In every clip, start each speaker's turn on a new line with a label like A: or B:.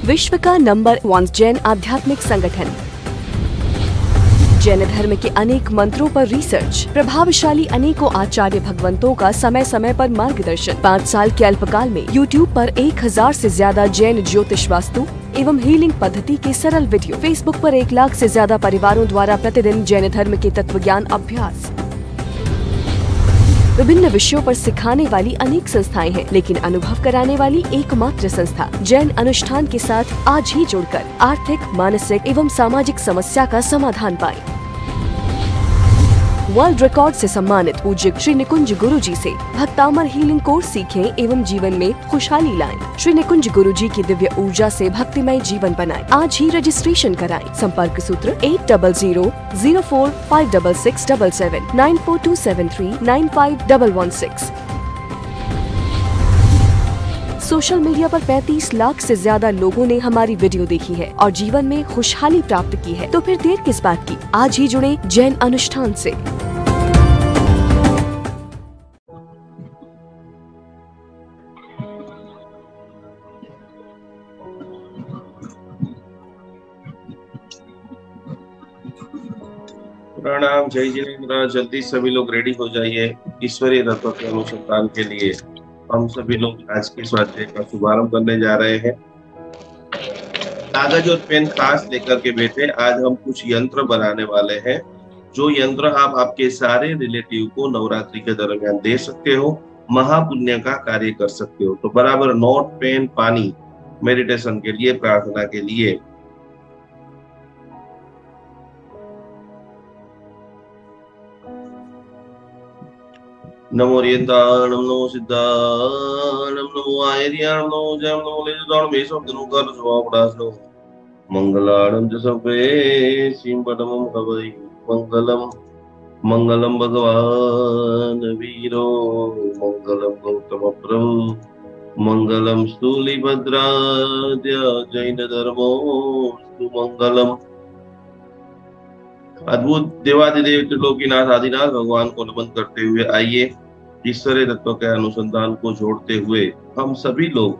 A: विश्व का नंबर 1 जैन आध्यात्मिक संगठन। जैन धर्म के अनेक मंत्रों पर रिसर्च, प्रभावशाली अनेकों आचार्य भगवंतों का समय समय पर मार्गदर्शन। 5 साल के अल्पकाल में YouTube पर 1000 से ज्यादा जैन ज्योतिष वास्तु एवं हीलिंग पद्धति के सरल वीडियो। फेसबुक पर 1 लाख से ज्यादा परिवारों द्वारा प्रतिदिन जैन धर्म के तत्व ज्ञान अभ्यास। विभिन्न विषयों पर सिखाने वाली अनेक संस्थाएं हैं, लेकिन अनुभव कराने वाली एकमात्र संस्था जैन अनुष्ठान के साथ आज ही जुड़कर आर्थिक, मानसिक एवं सामाजिक समस्या का समाधान पाएं। वर्ल्ड रिकॉर्ड से सम्मानित पूज्य श्री निकुंज गुरुजी से भक्तामर हीलिंग कोर्स सीखें एवं जीवन में खुशहाली लाएं। श्री निकुंज गुरुजी की दिव्य ऊर्जा से भक्तिमय जीवन बनाएं। आज ही रजिस्ट्रेशन कराएं। संपर्क सूत्र 8000045667 9427395116। सोशल मीडिया पर 35 लाख से ज्यादा लोगों ने हमारी वीडियो देखी है और जीवन में खुशहाली प्राप्त की है, तो फिर देर किस बात की? आज ही जुड़े जैन अनुष्ठान से।
B: प्रणाम, जय जिनेन्द्र। जल्दी सभी लोग रेडी हो जाइए ईश्वरीय तत्व के अनुसंधान के लिए। हम सभी लोग आज के स्वाध्याय का शुभारंभ करने जा रहे हैं। कागज और पेन खास लेकर के बैठे। आज हम कुछ यंत्र बनाने वाले हैं, जो यंत्र आप आपके सारे रिलेटिव को नवरात्रि के दरमियान दे सकते हो, महापुण्य का कार्य कर सकते हो। तो बराबर नोट, पेन, पानी मेडिटेशन के लिए, प्रार्थना के लिए। नमो रियंताणं नमो सिद्धाणं नमो आयर्याणं नमो जयं नमो लेजदाणं मेषं धनुकर स्वपडासनो मंगलाणं च सर्वे सिंपटमं कवै मंगलम मंगलम भगवान वीरो मंगलम गौतम प्रभु मंगलम स्थूलिभद्राद्य जैन धर्मोस्तु मंगलम। अद्भुत देवादिदेव त्रिलोकीनाथ आदिनाथ भगवान को नमन करते हुए आइए ईश्वरीय तत्व के अनुसंधान को जोड़ते हुए हम सभी लोग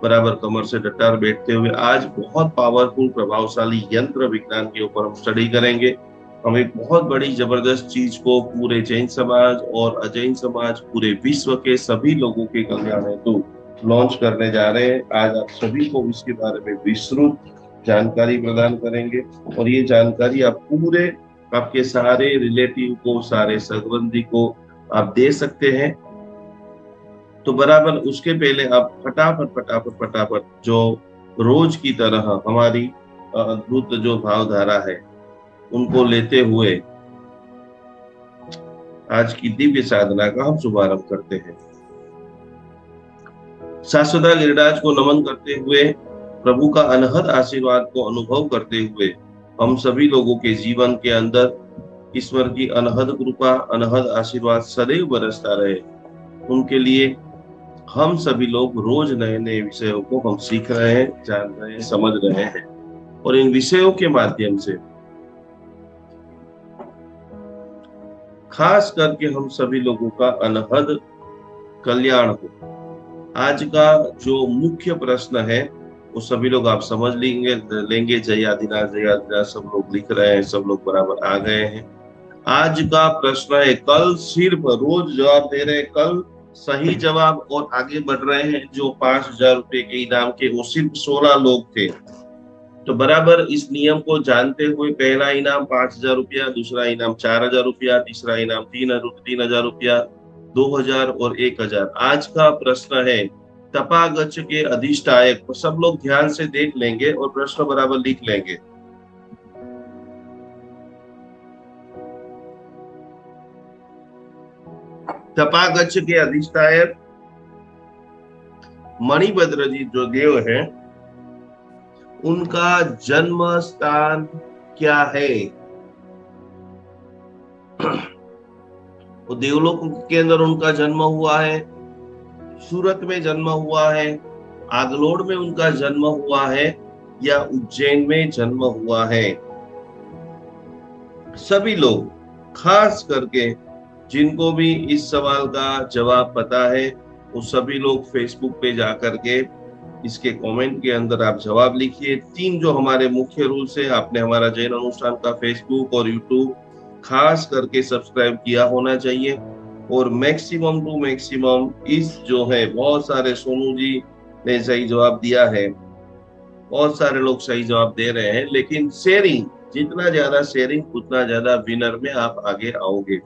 B: बराबर कमर से डटार बैठते हुए आज बहुत पावरफुल, प्रभावशाली यंत्र विज्ञान के ऊपर हम स्टडी करेंगे। हम एक बहुत बड़ी जबरदस्त चीज को पूरे जैन समाज और अजैन समाज, पूरे विश्व के सभी लोगों के कल्याण हेतु लॉन्च करने जा रहे हैं। आज आप सभी को इसके बारे में विस्तृत जानकारी प्रदान करेंगे और ये जानकारी आप पूरे आपके सारे रिलेटिव को, सारे संबंधी को आप दे सकते हैं। तो बराबर उसके पहले आप फटाफट जो रोज की तरह हमारी अद्भुत जो भावधारा है उनको लेते हुए आज की दिव्य साधना का हम शुभारंभ करते हैं। शाश्वता गिरिराज को नमन करते हुए, प्रभु का अनहद आशीर्वाद को अनुभव करते हुए हम सभी लोगों के जीवन के अंदर ईश्वर की अनहद कृपा, अनहद आशीर्वाद सदैव बरसता रहे, उनके लिए हम सभी लोग रोज नए नए विषयों को हम सीख रहे हैं, जान रहे हैं, समझ रहे हैं और इन विषयों के माध्यम से खास करके हम सभी लोगों का अनहद कल्याण हो। आज का जो मुख्य प्रश्न है वो सभी लोग आप समझ लेंगे। जय आदिनाथ, जय आदिनाथ सब लोग लिख रहे हैं, सब लोग बराबर आ गए हैं। आज का प्रश्न है, कल सिर्फ रोज जवाब दे रहे हैं, कल सही जवाब और आगे बढ़ रहे हैं। जो 5000 रुपए के इनाम के वो सिर्फ 16 लोग थे। तो बराबर इस नियम को जानते हुए पहला इनाम 5000 रुपया, दूसरा इनाम 4000 रुपया, तीसरा इनाम 3000 रुपया, 2000 और 1000। आज का प्रश्न है तपागच के अधिष्ठायक। तो सब लोग ध्यान से देख लेंगे और प्रश्न बराबर लिख लेंगे। तपागच के अधिष्ठायक मणिभद्र जी जो देव हैं, उनका जन्म स्थान क्या है? वो देवलोक के अंदर उनका जन्म हुआ है, सूरत में जन्म हुआ है, आगलोड में उनका जन्म हुआ है या उज्जैन में जन्म हुआ है? सभी लोग, खास करके जिनको भी इस सवाल का जवाब पता है, वो सभी लोग फेसबुक पे जाकर के इसके कमेंट के अंदर आप जवाब लिखिए। 3 जो हमारे मुख्य रूल्स है, आपने हमारा जैन अनुष्ठान का फेसबुक और यूट्यूब खास करके सब्सक्राइब किया होना चाहिए। और मैक्सिमम टू मैक्सिमम इस जो है, बहुत सारे सोनू जी ने सही जवाब दिया है, बहुत सारे लोग सही जवाब दे रहे हैं, लेकिन शेयरिंग, जितना ज्यादा शेयरिंग उतना ज्यादा विनर में आप आगे आओगे।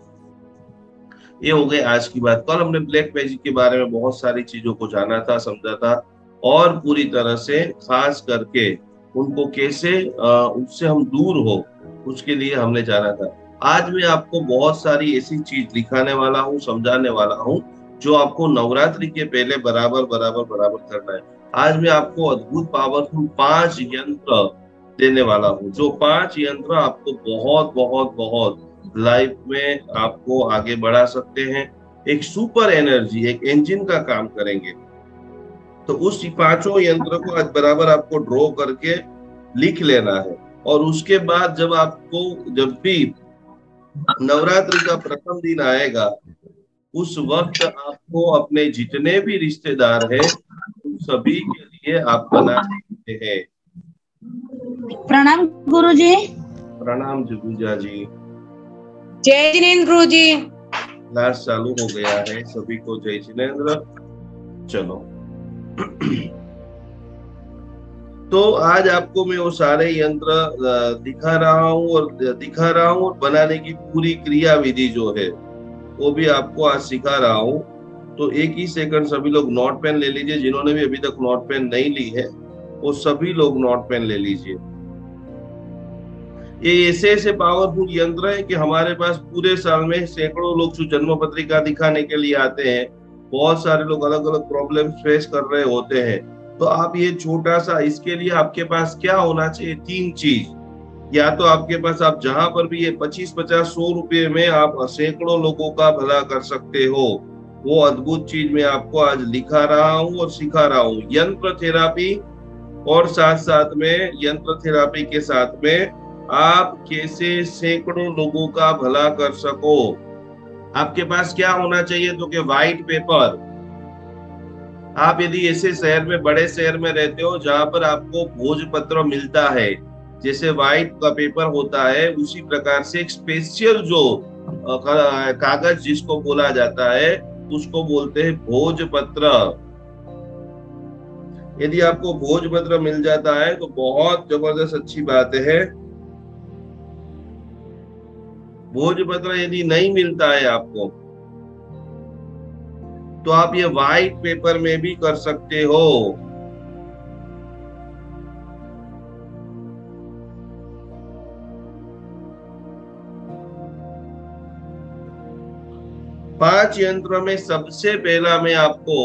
B: ये हो गई आज की बात। कल हमने ब्लैक मैजिक के बारे में बहुत सारी चीजों को जाना था, समझा था, और पूरी तरह से खास करके उनको कैसे उससे हम दूर हो, उसके लिए हमने जाना था। आज मैं आपको बहुत सारी ऐसी चीज दिखाने वाला हूँ, समझाने वाला हूँ, जो आपको नवरात्रि के पहले बराबर बराबर बराबर करना है। आज मैं आपको अद्भुत पावरफुल 5 यंत्र देने वाला हूँ, जो 5 यंत्र आपको बहुत बहुत बहुत लाइफ में आपको आगे बढ़ा सकते हैं। एक सुपर एनर्जी, एक इंजन का काम करेंगे। तो उस 5 यंत्र को आज बराबर आपको ड्रॉ करके लिख लेना है। और उसके बाद जब भी नवरात्रि का प्रथम दिन आएगा, उस वक्त आपको अपने जितने भी रिश्तेदार हैं उन सभी के लिए आप बना सकते हैं।
C: प्रणाम गुरुजी।
B: प्रणाम जगूजा जी।
C: जय जिनेन्द्र गुरुजी।
B: क्लास चालू हो गया है, सभी को जय जिनेन्द्र। चलो तो आज आपको मैं वो सारे यंत्र दिखा रहा हूँ और बनाने की पूरी क्रिया विधि जो है वो भी आपको आज सिखा रहा हूँ। तो एक ही सेकंड सभी लोग नोट पेन ले लीजिए। जिन्होंने भी अभी तक नोट पेन नहीं ली है वो सभी लोग नोट पेन ले लीजिए। ये ऐसे पावरफुल यंत्र है कि हमारे पास पूरे साल में सैकड़ों लोग जन्म पत्रिका दिखाने के लिए आते हैं। बहुत सारे लोग अलग अलग प्रॉब्लम फेस कर रहे होते हैं। तो आप ये छोटा सा, इसके लिए आपके पास क्या होना चाहिए? 3 चीज। या तो आपके पास, आप जहां पर भी ये 25, 50, 100 रुपए में आप सैकड़ों लोगों का भला कर सकते हो, वो अद्भुत चीज मैं आपको आज लिखा रहा हूँ और सिखा रहा हूँ। यंत्र थेरापी और साथ साथ में यंत्र थेरापी के साथ में आप कैसे सैकड़ों लोगों का भला कर सको। आपके पास क्या होना चाहिए? तो कि व्हाइट पेपर। आप यदि ऐसे शहर में, बड़े शहर में रहते हो जहां पर आपको भोजपत्र मिलता है, जैसे व्हाइट का पेपर होता है, उसी प्रकार से एक स्पेशल जो कागज जिसको बोला जाता है उसको बोलते हैं भोजपत्र। यदि आपको भोजपत्र मिल जाता है तो बहुत जबरदस्त अच्छी बात है। भोजपत्र यदि नहीं मिलता है आपको तो आप ये व्हाइट पेपर में भी कर सकते हो। पांच यंत्र में सबसे पहला मैं आपको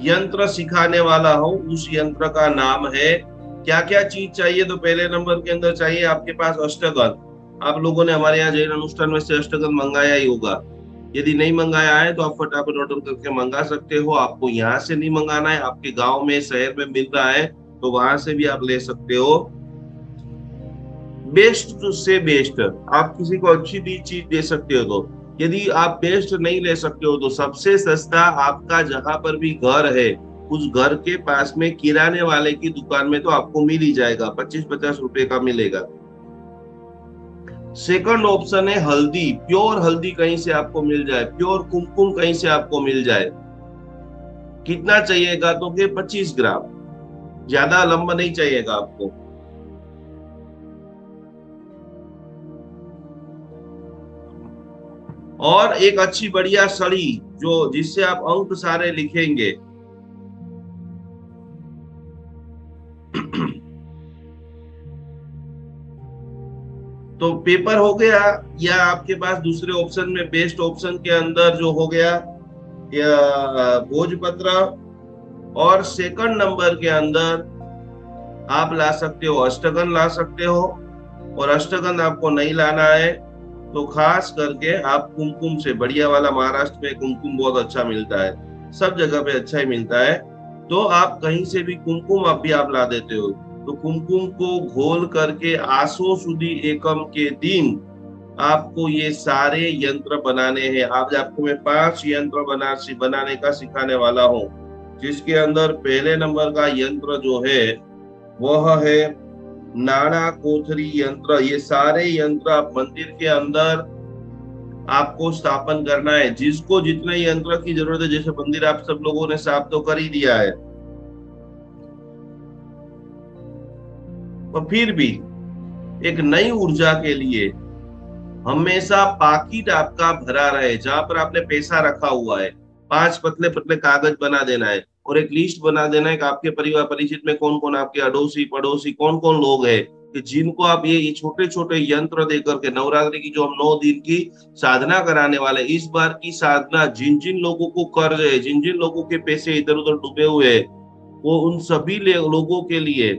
B: यंत्र सिखाने वाला हूं। उस यंत्र का नाम है, क्या क्या चीज चाहिए? तो पहले नंबर के अंदर चाहिए आपके पास अष्टगंध। आप लोगों ने हमारे यहाँ जैन अनुष्ठान में से अष्टगंध मंगाया ही होगा। यदि नहीं मंगाया है तो आप फटाफट ऑर्डर करके मंगा सकते हो। आपको यहाँ से नहीं मंगाना है, आपके गांव में, शहर में मिल रहा है तो वहां से भी आप ले सकते हो। बेस्ट से बेस्ट आप किसी को अच्छी चीज दे सकते हो। तो यदि आप बेस्ट नहीं ले सकते हो तो सबसे सस्ता आपका जहां पर भी घर है उस घर के पास में किराने वाले की दुकान में तो आपको मिल ही जाएगा, 25-50 रुपए का मिलेगा। सेकंड ऑप्शन है हल्दी। प्योर हल्दी कहीं से आपको मिल जाए, प्योर कुमकुम कहीं से आपको मिल जाए। कितना चाहिएगा? तो 25 ग्राम, ज्यादा लंबा नहीं चाहिएगा आपको। और एक अच्छी बढ़िया सड़ी जो जिससे आप अंक सारे लिखेंगे। तो पेपर हो गया, या आपके पास दूसरे ऑप्शन में बेस्ट ऑप्शन के अंदर जो हो गया या भोजपत्र, और सेकंड नंबर के अंदर आप ला सकते हो अष्टगंध ला सकते हो। और अष्टगंध आपको नहीं लाना है तो खास करके आप कुमकुम से, बढ़िया वाला महाराष्ट्र में कुमकुम बहुत अच्छा मिलता है, सब जगह पे अच्छा ही मिलता है, तो आप कहीं से भी कुमकुम आप ला देते हो। तो कुमकुम को घोल करके आसो सुदी एकम के दिन आपको ये सारे यंत्र बनाने हैं। आज आपको मैं 5 यंत्र बनाने का सिखाने वाला हूँ, जिसके अंदर पहले नंबर का यंत्र जो है वह है नाड़ा कोठरी यंत्र। ये सारे यंत्र आप मंदिर के अंदर आपको स्थापन करना है। जिसको जितने यंत्र की जरूरत है, जैसे मंदिर आप सब लोगों ने साफ तो कर ही दिया है, तो फिर भी एक नई ऊर्जा के लिए हमेशा पाकिट आपका भरा रहे। जहां पर आपने पैसा रखा हुआ है, 5 पतले पतले कागज बना देना है और एक लिस्ट बना देना है कि आपके परिवार परिचित में कौन कौन, आपके अड़ोसी पड़ोसी कौन कौन लोग हैं कि जिनको आप ये छोटे छोटे यंत्र देकर के नवरात्रि की जो हम 9 दिन की साधना कराने वाले, इस बार की साधना जिन जिन लोगों को कर्ज है, जिन जिन लोगों के पैसे इधर उधर डूबे हुए हैं, वो उन सभी लोगों के लिए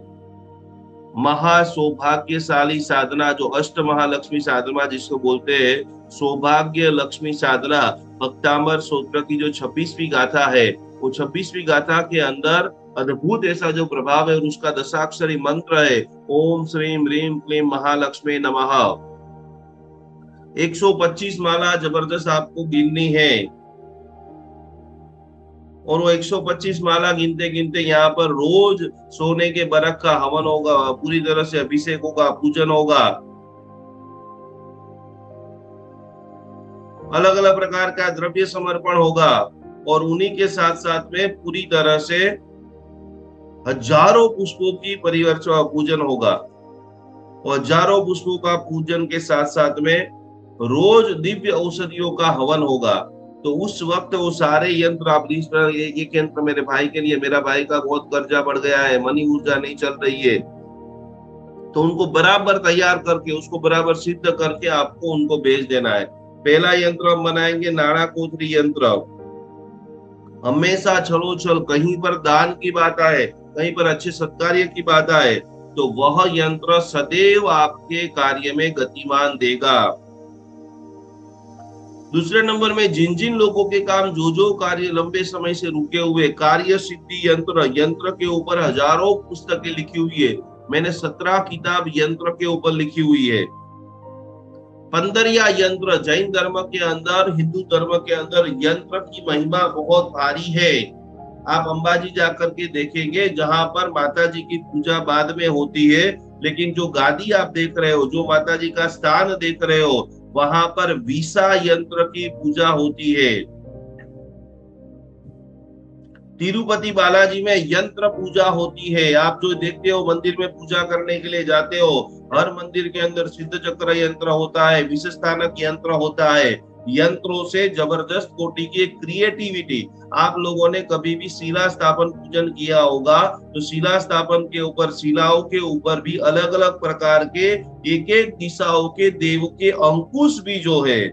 B: महा सौभाग्यशाली साधना, जो अष्ट महालक्ष्मी साधना जिसको बोलते हैं सौभाग्य लक्ष्मी साधना, भक्तांबर स्तोत्र की जो 26वीं गाथा है, वो 26वीं गाथा के अंदर अद्भुत ऐसा जो प्रभाव है और उसका दशाक्षरी मंत्र है ओम श्रीम ह्रीम क्लीम महालक्ष्मी नमः। 125 माला जबरदस्त आपको गिननी है और वो 125 माला गिनते गिनते यहाँ पर रोज सोने के बरक का हवन होगा, पूरी तरह से अभिषेक होगा, पूजन होगा, अलग अलग प्रकार का द्रव्य समर्पण होगा और उन्हीं के साथ साथ में पूरी तरह से हजारों पुष्पों की पूजन होगा और हजारों पुष्पों का पूजन के साथ साथ में रोज दिव्य औषधियों का हवन होगा। तो उस वक्त वो सारे यंत्र आप एक यंत्र मेरे भाई के लिए, मेरा भाई का बहुत कर्जा बढ़ गया है, मनी ऊर्जा नहीं चल रही है, तो उनको बराबर तैयार करके उसको बराबर सिद्ध करके आपको उनको भेज देना है। पहला यंत्र हम बनाएंगे नाड़ा कोठरी यंत्र। हमेशा छलो छल, कहीं पर दान की बात आए, कहीं पर अच्छे सत्कार्य की बात आए, तो वह यंत्र सदैव आपके कार्य में गतिमान देगा। दूसरे नंबर में जिन जिन लोगों के काम जो कार्य लंबे समय से रुके हुए, कार्य सिद्धि यंत्र, यंत्र के ऊपर हजारों पुस्तकें लिखी हुई है। मैंने 17 किताब यंत्र के ऊपर लिखी हुई है। 15 यंत्र जैन धर्म के अंदर, हिंदू धर्म के अंदर यंत्र की महिमा बहुत भारी है। आप अंबाजी जाकर के देखेंगे, जहां पर माता जी की पूजा बाद में होती है, लेकिन जो गादी आप देख रहे हो, जो माता जी का स्थान देख रहे हो, वहां पर विसा यंत्र की पूजा होती है। तिरुपति बालाजी में यंत्र पूजा होती है। आप जो देखते हो मंदिर में पूजा करने के लिए जाते हो, हर मंदिर के अंदर सिद्ध चक्र यंत्र होता है, विशेष स्थानक यंत्र होता है। यंत्रों से जबरदस्त कोटि की क्रिएटिविटी। आप लोगों ने कभी भी शिला स्थापन पूजन किया होगा, तो शिला स्थापन के ऊपर, शिलाओं के ऊपर भी अलग अलग प्रकार के एक एक दिशाओं के देव के अंकुश भी जो है,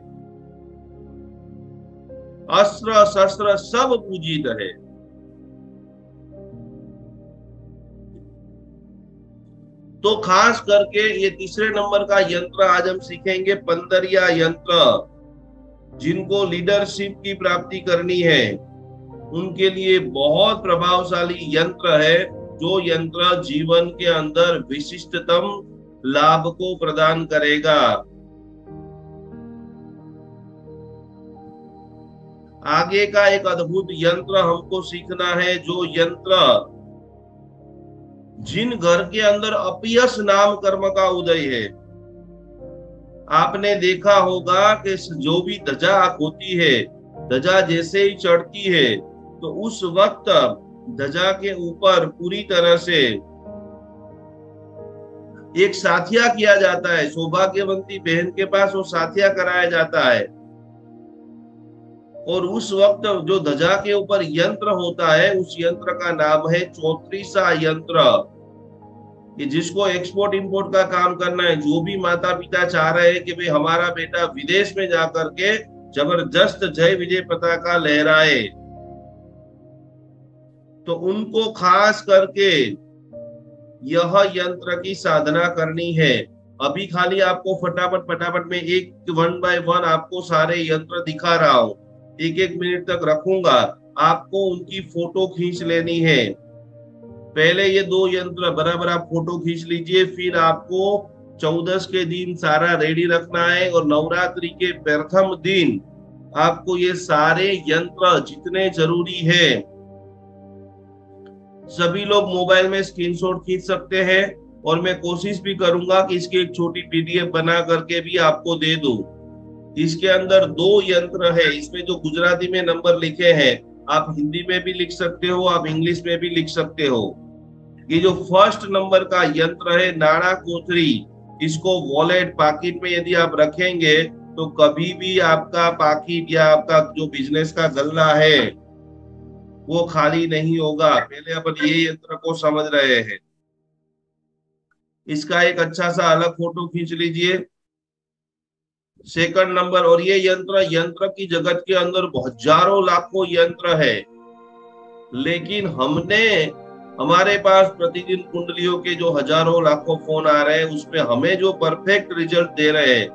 B: अस्त्र शस्त्र सब पूजित है। तो खास करके ये तीसरे नंबर का यंत्र आज हम सीखेंगे, 15 यंत्र। जिनको लीडरशिप की प्राप्ति करनी है उनके लिए बहुत प्रभावशाली यंत्र है, जो यंत्र जीवन के अंदर विशिष्टतम लाभ को प्रदान करेगा। आगे का एक अद्भुत यंत्र हमको सीखना है, जो यंत्र जिन घर के अंदर अपयश नाम कर्म का उदय है। आपने देखा होगा कि जो भी ध्वजा होती है, ध्वजा जैसे ही चढ़ती है तो उस वक्त ध्वजा के ऊपर पूरी तरह से एक साथिया किया जाता है। सौभाग्यवंती बहन के पास वो साथिया कराया जाता है और उस वक्त जो ध्वजा के ऊपर यंत्र होता है, उस यंत्र का नाम है 34 यंत्र। कि जिसको एक्सपोर्ट इंपोर्ट का काम करना है, जो भी माता पिता चाह रहे हैं कि भाई हमारा बेटा विदेश में जाकर के जबरदस्त जय विजय पताका लहराए, तो उनको खास करके यह यंत्र की साधना करनी है। अभी खाली आपको फटाफट में एक 1 बाय 1 आपको सारे यंत्र दिखा रहा हूं, 1-1 मिनट तक रखूंगा। आपको उनकी फोटो खींच लेनी है। पहले ये 2 यंत्र बराबर आप फोटो खींच लीजिए, फिर आपको 14 के दिन सारा रेडी रखना है और नवरात्रि के प्रथम दिन आपको ये सारे यंत्र जितने जरूरी है सभी लोग मोबाइल में स्क्रीनशॉट खींच सकते हैं, और मैं कोशिश भी करूंगा कि इसकी एक छोटी पीडीएफ बना करके भी आपको दे दूं। इसके अंदर 2 यंत्र है, इसमें जो गुजराती में नंबर लिखे हैं आप हिंदी में भी लिख सकते हो, आप इंग्लिश में भी लिख सकते हो। ये जो फर्स्ट नंबर का यंत्र है नाणा कोथरी, इसको वॉलेट पाकिट में यदि आप रखेंगे तो कभी भी आपका पाकिट या आपका जो बिजनेस का गल्ला है वो खाली नहीं होगा। पहले अपन ये यंत्र को समझ रहे हैं। इसका एक अच्छा सा अलग फोटो खींच लीजिए। सेकंड नंबर, और ये यंत्र की जगत के अंदर हजारों लाखों यंत्र है, लेकिन हमारे पास प्रतिदिन कुंडलियों के जो हजारों लाखों फोन आ रहे हैं उसमें हमें जो परफेक्ट रिजल्ट दे रहे हैं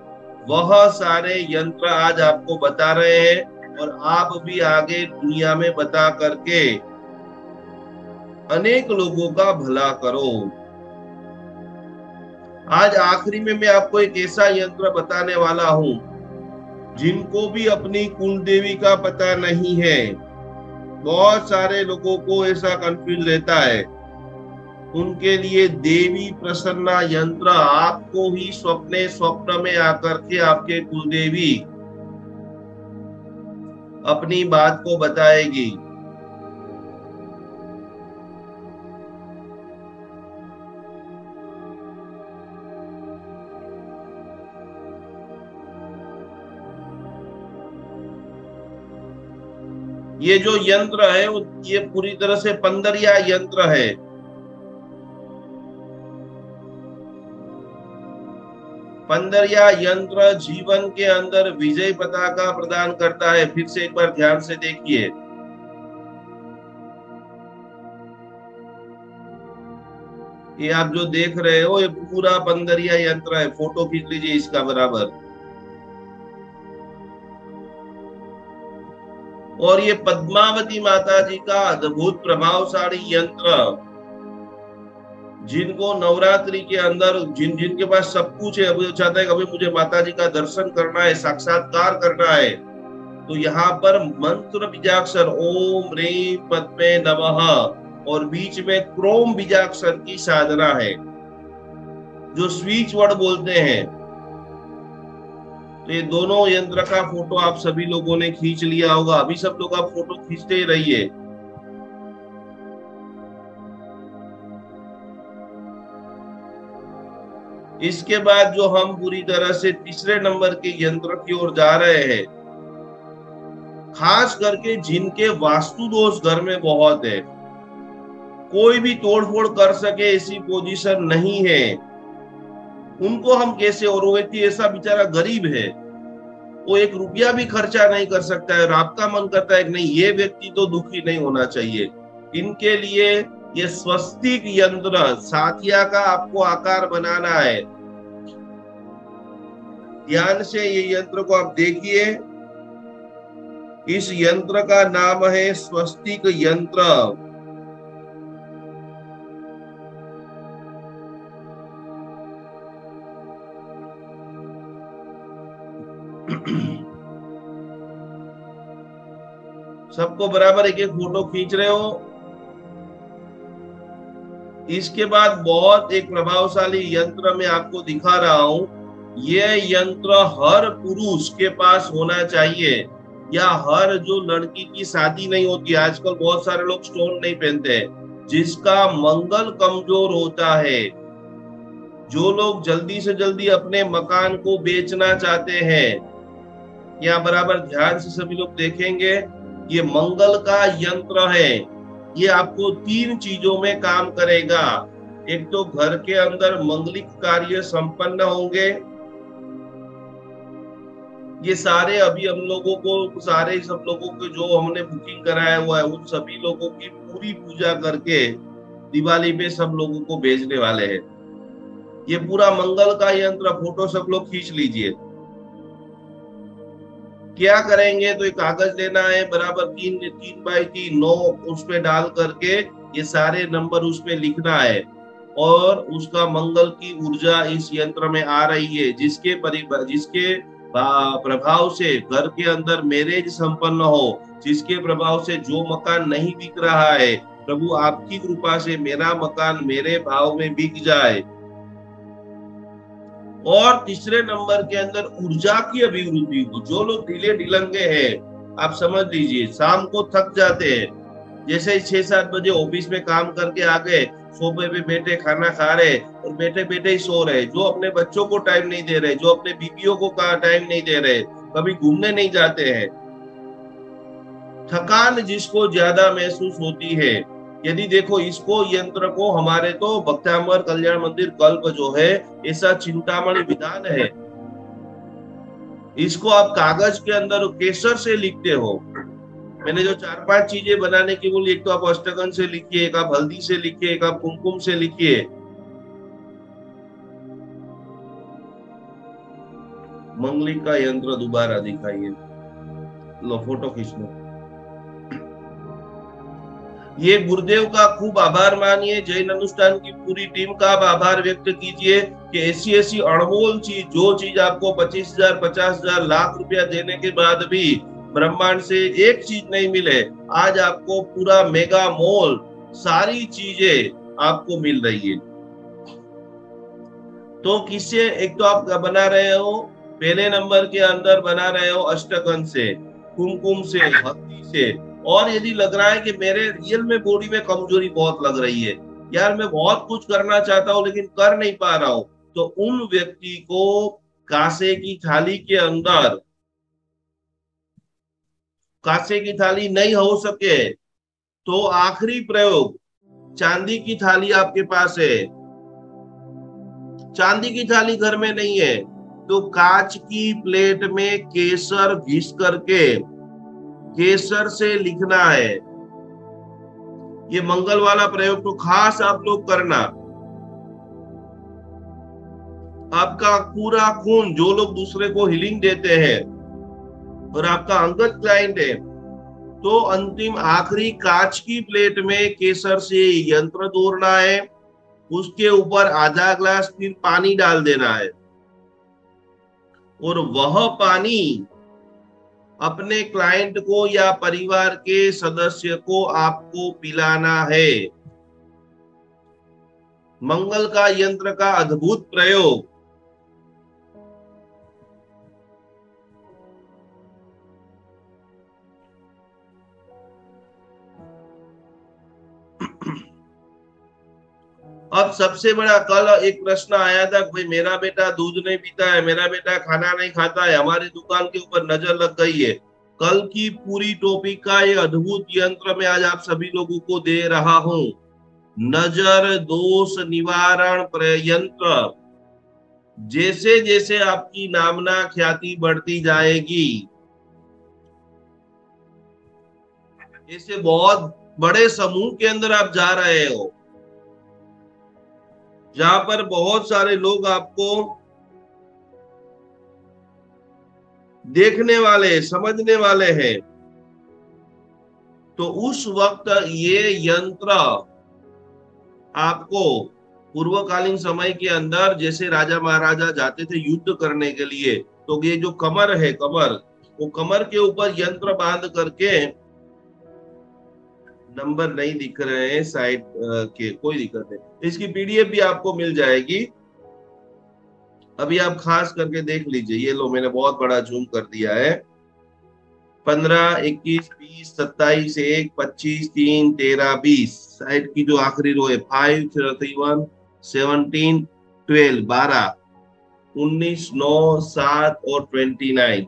B: वह सारे यंत्र आज आपको बता रहे हैं, और आप भी आगे दुनिया में बता करके अनेक लोगों का भला करो। आज आखिरी में मैं आपको एक ऐसा यंत्र बताने वाला हूं जिनको भी अपनी कुल देवी का पता नहीं है। बहुत सारे लोगों को ऐसा कंफ्यूज रहता है, उनके लिए देवी प्रसन्ना यंत्र आपको ही स्वप्न में आकर के आपके कुलदेवी अपनी बात को बताएगी। ये जो यंत्र है ये पूरी तरह से पंदरिया यंत्र है। पंदरिया यंत्र जीवन के अंदर विजय पताका प्रदान करता है। फिर से एक बार ध्यान से देखिए, ये आप जो देख रहे हो ये पूरा पंदरिया यंत्र है। फोटो खींच लीजिए इसका बराबर। और ये पद्मावती माता जी का अद्भुत प्रभावशाली यंत्र, जिनको नवरात्रि के अंदर जिनके पास सब कुछ है, वो चाहता है कि अभी मुझे माता जी का दर्शन करना है, साक्षात्कार करना है, तो यहाँ पर मंत्र बीजाक्षर ओम ह्रीं पद्मे नमः और बीच में क्रोम बीजाक्षर की साधना है जो स्विच वर्ड बोलते हैं। तो ये दोनों यंत्र का फोटो आप सभी लोगों ने खींच लिया होगा। अभी सब लोग आप फोटो खींचते ही रहिए। इसके बाद जो हम पूरी तरह से तीसरे नंबर के यंत्र की ओर जा रहे हैं, खास करके जिनके वास्तु दोष घर में बहुत है, कोई भी तोड़फोड़ कर सके ऐसी पोजीशन नहीं है, उनको हम कैसे, और वो व्यक्ति ऐसा बेचारा गरीब है वो 1 रुपया भी खर्चा नहीं कर सकता है और आपका मन करता है कि नहीं ये व्यक्ति तो दुखी नहीं होना चाहिए, इनके लिए ये स्वस्तिक यंत्र साथिया का आपको आकार बनाना है। ध्यान से ये यंत्र को आप देखिए। इस यंत्र का नाम है स्वस्तिक यंत्र। सबको बराबर एक एक फोटो खींच रहे हो। इसके बाद बहुत एक प्रभावशाली यंत्र मैं आपको दिखा रहा हूं। यह यंत्र हर पुरुष के पास होना चाहिए, या हर जो लड़की की शादी नहीं होती, आजकल बहुत सारे लोग स्टोन नहीं पहनते हैं, जिसका मंगल कमजोर होता है, जो लोग जल्दी से जल्दी अपने मकान को बेचना चाहते हैं, यहाँ बराबर ध्यान से सभी लोग देखेंगे। ये मंगल का यंत्र है। ये आपको 3 चीजों में काम करेगा। एक तो घर के अंदर मंगलिक कार्य संपन्न होंगे। ये सारे अभी हम लोगों को, सारे सब लोगों को जो हमने बुकिंग कराया हुआ है, उन सभी लोगों की पूरी पूजा करके दिवाली पे सब लोगों को भेजने वाले हैं। ये पूरा मंगल का यंत्र, फोटो सब लोग खींच लीजिए। क्या करेंगे तो एक कागज लेना है, बराबर 3 बाई 3 9 उसमें डाल करके ये सारे नंबर उसमें लिखना है। और उसका मंगल की ऊर्जा इस यंत्र में आ रही है, जिसके प्रभाव से घर के अंदर मैरिज संपन्न हो, जिसके प्रभाव से जो मकान नहीं बिक रहा है, प्रभु आपकी कृपा से मेरा मकान मेरे भाव में बिक जाए। और तीसरे नंबर के अंदर ऊर्जा की अभिवृद्धि हो। जो लोग ढीले ढिलंगे हैं, आप समझ लीजिए, शाम को थक जाते हैं, जैसे 6-7 बजे ऑफिस में काम करके आ गए, सोफे पे बैठे खाना खा रहे और बैठे बैठे ही सो रहे, जो अपने बच्चों को टाइम नहीं दे रहे, जो अपने बीवियों को टाइम नहीं दे रहे, कभी घूमने नहीं जाते हैं। थकान जिसको ज्यादा महसूस होती है, यदि देखो इसको यंत्र को हमारे तो भक्तामर कल्याण मंदिर कल्प जो है, ऐसा चिंतामणि विधान है, इसको आप कागज के अंदर केसर से लिखते हो। मैंने जो 4-5 चीजें बनाने की बोली, एक तो आप अष्टगंध से लिखिए, एक आप हल्दी से लिखिए, एक आप कुमकुम से लिखिए। मंगलिक का यंत्र दोबारा दिखाइए, लो फोटो खींच लो। ये गुरुदेव का खूब आभार मानिए, जैन अनुष्ठान की पूरी टीम का आप आभार व्यक्त कीजिए कि ऐसी अनमोल चीज, जो चीज आपको 25,000, 50,000, लाख रुपया देने के बाद भी ब्रह्मांड से एक चीज नहीं मिले, आज आपको पूरा मेगा मॉल सारी चीजें आपको मिल रही है। तो किससे? एक तो आप बना रहे हो, पहले नंबर के अंदर बना रहे हो अष्टगंध से, कुमकुम से, हल्दी से। और यदि लग रहा है कि मेरे रियल में बॉडी में कमजोरी बहुत लग रही है, यार मैं बहुत कुछ करना चाहता हूं लेकिन कर नहीं पा रहा हूं, तो उन व्यक्ति को कांसे की थाली के अंदर, कांसे की थाली नहीं हो सके तो आखिरी प्रयोग, चांदी की थाली आपके पास है, चांदी की थाली घर में नहीं है, तो कांच की प्लेट में केसर घिस करके केसर से लिखना है। ये मंगल वाला प्रयोग तो खास आप लोग करना। आपका पूरा खून, जो लोग दूसरे को हीलिंग देते हैं और आपका अंगत क्लाइंट है, तो अंतिम आखिरी कांच की प्लेट में केसर से यंत्र दौड़ना है, उसके ऊपर आधा ग्लास फिर पानी डाल देना है और वह पानी अपने क्लाइंट को या परिवार के सदस्य को आपको पिलाना है। मंगल का यंत्र का अद्भुत प्रयोग। अब सबसे बड़ा, कल एक प्रश्न आया था, भाई मेरा बेटा दूध नहीं पीता है, मेरा बेटा खाना नहीं खाता है, हमारी दुकान के ऊपर नजर लग गई है। कल की पूरी टॉपिक का ये अद्भुत यंत्र मैं आज आप सभी लोगों को दे रहा हूं। नजर दोष निवारण यंत्र। जैसे जैसे आपकी नामना ख्याति बढ़ती जाएगी, ऐसे बहुत बड़े समूह के अंदर आप जा रहे हो, जहां पर बहुत सारे लोग आपको देखने वाले, समझने वाले हैं, तो उस वक्त ये यंत्र आपको पूर्वकालीन समय के अंदर, जैसे राजा महाराजा जाते थे युद्ध करने के लिए, तो ये जो कमर है, कमर, वो कमर के ऊपर यंत्र बांध करके, नंबर नहीं दिख रहे हैं साइड के, कोई दिक्कत नहीं, इसकी पीडीएफ भी आपको मिल जाएगी। अभी आप खास करके देख लीजिए, ये लो मैंने बहुत बड़ा जूम कर दिया है। 15, 21, 20, 27, 1, 25, 3, 13, 20, साइड की जो आखिरी रो है, 5, 31, 17, 12, 12, 19, 9, 7 और 29।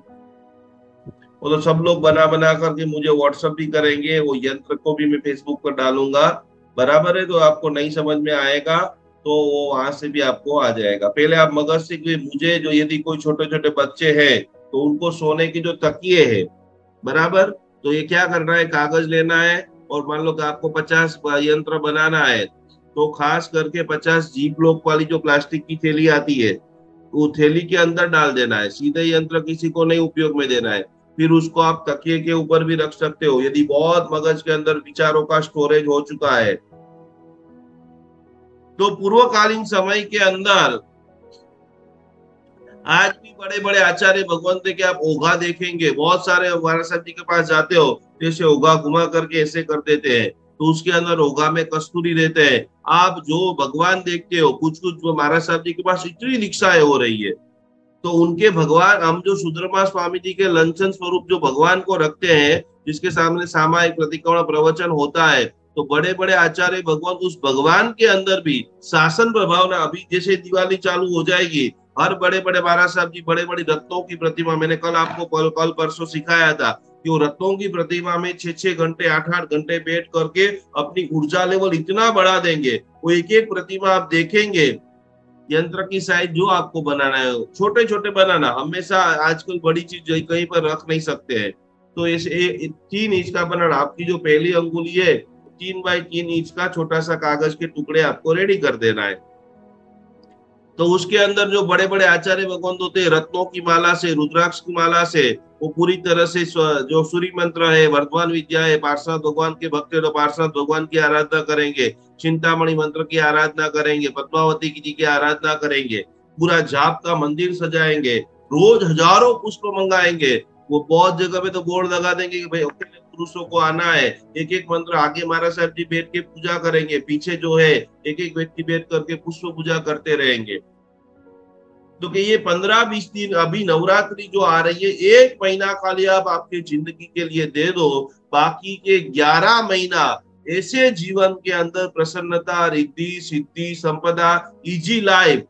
B: वो तो सब लोग बना बना करके मुझे व्हाट्सएप भी करेंगे, वो यंत्र को भी मैं फेसबुक पर डालूंगा, बराबर है। तो आपको नहीं समझ में आएगा तो वो वहां से भी आपको आ जाएगा। पहले आप मगज से, मुझे जो यदि कोई छोटे छोटे बच्चे हैं तो उनको सोने की जो तकिए है, बराबर, तो ये क्या करना है, कागज लेना है और मान लो कि आपको 50 यंत्र बनाना है, तो खास करके 50 जीप लॉक वाली जो प्लास्टिक की थैली आती है, वो थैली के अंदर डाल देना है, सीधे यंत्र किसी को नहीं उपयोग में देना है। फिर उसको आप तकिए के ऊपर भी रख सकते हो, यदि बहुत मगज के अंदर विचारों का स्टोरेज हो चुका है तो पूर्वकालीन समय के अंदर आज भी बड़े बड़े आचार्य भगवंत के आप ओघा देखेंगे, बहुत सारे महाराज साहब जी के पास जाते हो तो ऐसे ओघा घुमा करके ऐसे कर देते हैं, तो उसके अंदर ओघा में कस्तूरी देते हैं। आप जो भगवान देखते हो, कुछ कुछ महाराज साहब जी के पास इतनी दीक्षाएं हो रही है, तो उनके भगवान, हम जो सुधर्मा स्वामी जी के लंचन स्वरूप जो भगवान को रखते हैं, जिसके सामने सामायिक प्रतिक्रमण प्रवचन होता है, तो बड़े बड़े आचार्य भगवान, उस भगवान के अंदर भी शासन प्रभावना, अभी जैसे दिवाली चालू हो जाएगी, हर बड़े बड़े महाराज साहब जी बड़े बड़ी रत्नों की प्रतिमा, मैंने कल आपको कल परसों सिखाया था कि वो रत्नों की प्रतिमा में 6-6 घंटे 8-8 घंटे बैठ करके अपनी ऊर्जा लेवल इतना बढ़ा देंगे। वो एक एक प्रतिमा आप देखेंगे, यंत्र की साइज जो आपको बनाना है छोटे छोटे बनाना, हमेशा आजकल बड़ी चीज कहीं पर रख नहीं सकते हैं, तो इसे 3 इंच का बनाना, आपकी जो पहली अंगुली है 3 बाई 3 इंच का छोटा सा कागज के टुकड़े आपको रेडी कर देना है। तो उसके अंदर जो बड़े बड़े आचार्य भगवंत होते हैं, रत्नों की माला से, रुद्राक्ष की माला से, वो पूरी तरह से जो सूर्य मंत्र है, वर्धमान विद्या है, पार्षद भगवान के भक्त है तो पार्षद भगवान की आराधना करेंगे, चिंतामणि मंत्र की आराधना करेंगे, पद्मावती जी की आराधना करेंगे, पूरा जाप का मंदिर सजाएंगे, रोज हजारों पुष्प मंगाएंगे। वो बहुत जगह पे तो बोर्ड लगा देंगे कि भाई अकेले पुरुषों को आना है, एक एक मंत्र आगे महाराज साहब जी बैठ के पूजा करेंगे, पीछे जो है एक एक व्यक्ति बैठ करके पुष्प पूजा करते रहेंगे। तो कि ये 15-20 दिन अभी नवरात्रि जो आ रही है, 1 महीना खाली आप आपके जिंदगी के लिए दे दो, बाकी के 11 महीना ऐसे जीवन के अंदर प्रसन्नता, रिद्धि, सिद्धि, संपदा, इजी लाइफ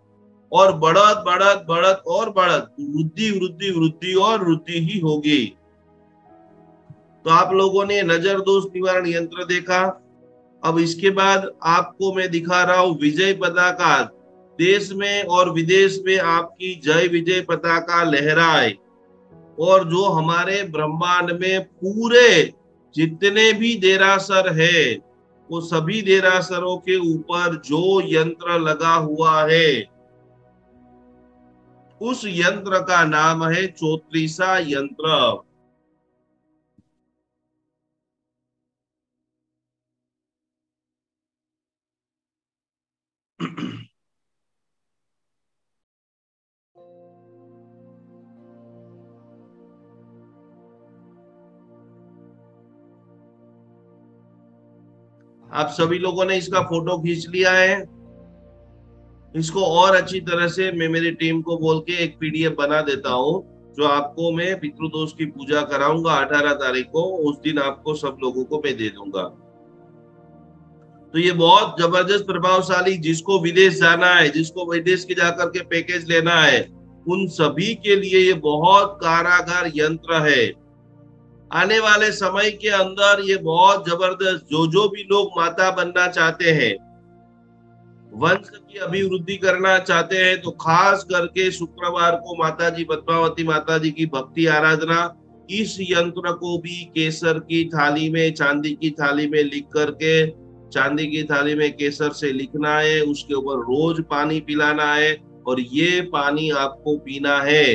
B: और बढ़त बढ़त बढ़त और बढ़त, वृद्धि वृद्धि वृद्धि और वृद्धि ही होगी। तो आप लोगों ने नजर दोष निवारण यंत्र देखा। अब इसके बाद आपको मैं दिखा रहा हूं विजय पताका। देश में और विदेश में आपकी जय विजय पताका लहराए, और जो हमारे ब्रह्मांड में पूरे जितने भी देरासर है, वो सभी देरासरों के ऊपर जो यंत्र लगा हुआ है, उस यंत्र का नाम है चौत्रीसा यंत्र। आप सभी लोगों ने इसका फोटो खींच लिया है। इसको और अच्छी तरह से मैं मेरी टीम को बोल के एक पीडीएफ बना देता हूं, जो आपको मैं पितृदोष की पूजा कराऊंगा 18 तारीख को, उस दिन आपको सब लोगों को मैं दे दूंगा। तो ये बहुत जबरदस्त प्रभावशाली, जिसको विदेश जाना है, जिसको विदेश के जाकर के पैकेज लेना है, उन सभी के लिए ये बहुत कारागार यंत्र है। आने वाले समय के अंदर ये बहुत जबरदस्त, जो भी लोग माता बनना चाहते हैं, वंश की अभिवृद्धि करना चाहते हैं, तो खास करके शुक्रवार को माता जी पद्मावती माता जी की भक्ति आराधना, इस यंत्र को भी केसर की थाली में, चांदी की थाली में लिख करके, चांदी की थाली में केसर से लिखना है, उसके ऊपर रोज पानी पिलाना है, और ये पानी आपको पीना है।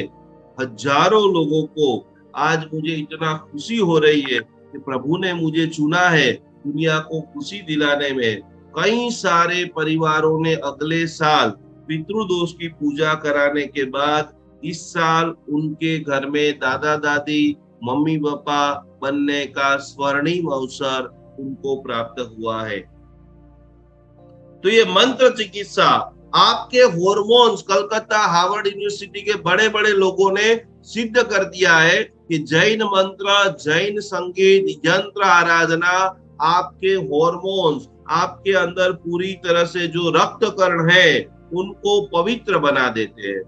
B: हजारों लोगों को आज मुझे इतना खुशी हो रही है कि प्रभु ने मुझे चुना है दुनिया को खुशी दिलाने में। कई सारे परिवारों ने अगले साल पितृदोष की पूजा कराने के बाद इस साल उनके घर में दादा दादी, मम्मी पापा बनने का स्वर्णिम अवसर उनको प्राप्त हुआ है। तो ये मंत्र चिकित्सा, आपके हॉर्मोन्स, कलकत्ता हार्वर्ड यूनिवर्सिटी के बड़े बड़े लोगों ने सिद्ध कर दिया है कि जैन मंत्र, जैन संगीत, यंत्र आराधना आपके हॉर्मोन्स, आपके अंदर पूरी तरह से जो रक्त कण है उनको पवित्र बना देते हैं,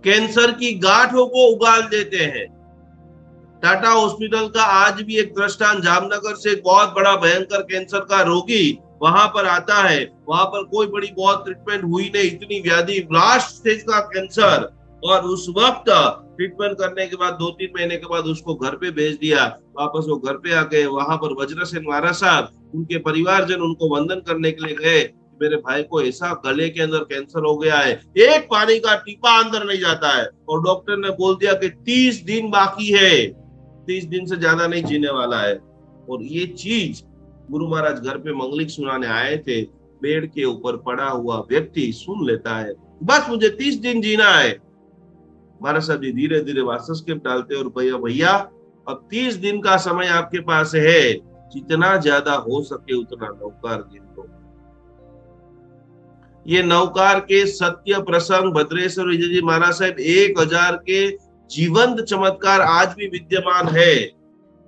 B: कैंसर की गांठों को उगाल देते हैं। टाटा हॉस्पिटल का आज भी एक दृष्टांत, जामनगर से एक बहुत बड़ा भयंकर कैंसर का रोगी वहां पर आता है, वहां पर कोई बड़ी बहुत ट्रीटमेंट हुई नहीं, इतनी व्याधि, लास्ट स्टेज का कैंसर, और उस वक्त ट्रीटमेंट करने के बाद 2-3 महीने के बाद उसको घर पे भेज दिया। वापस वो घर पे आके वहां पर वज्रसेन महाराज साहब, उनके परिवारजन उनको वंदन करने के लिए गए, मेरे भाई को ऐसा गले के अंदर कैंसर हो गया है, एक पानी का टीपा अंदर नहीं जाता है, और डॉक्टर ने बोल दिया कि 30 दिन बाकी है, 30 दिन से ज्यादा नहीं जीने वाला है। और ये चीज गुरु महाराज घर पे मंगलिक सुनाने आए थे, बेड के ऊपर पड़ा हुआ व्यक्ति सुन लेता है, बस मुझे 30 दिन जीना है। महाराज साहब जी धीरे धीरे वास्तस्केप डालते और भैया भैया अब 30 दिन का समय आपके पास है, जितना ज्यादा हो सके उतना नौकार गिन लो। ये नौकार के सत्य प्रसंग भद्रेश्वर विजय जी महाराज साहब 1000 के जीवंत चमत्कार आज भी विद्यमान है।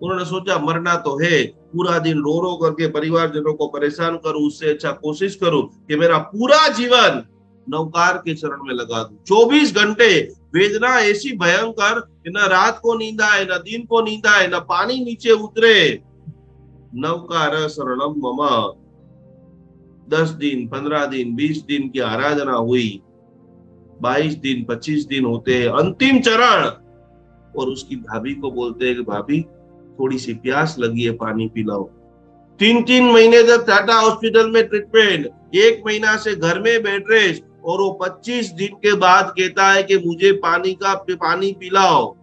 B: उन्होंने सोचा मरना तो है, पूरा दिन रो रो करके परिवारजनों को परेशान करूं, उससे अच्छा कोशिश करूं कि मेरा पूरा जीवन नौकार के चरण में लगा दूं। 24 घंटे वेदना ऐसी भयंकर, न रात को नींद आए, न दिन को नींद आए, न पानी नीचे उतरे। नौकार शरणम मम। 10 दिन, 15 दिन, 20 दिन की आराधना हुई, 22 दिन, 25 दिन होते हैं, अंतिम चरण। और उसकी भाभी को बोलते हैं कि भाभी थोड़ी सी प्यास लगी है, पानी पिलाओ। 3-3 महीने तक टाटा हॉस्पिटल में ट्रीटमेंट, 1 महीना से घर में बेड रेस्ट, और वो 25 दिन के बाद कहता है कि मुझे पानी पिलाओ।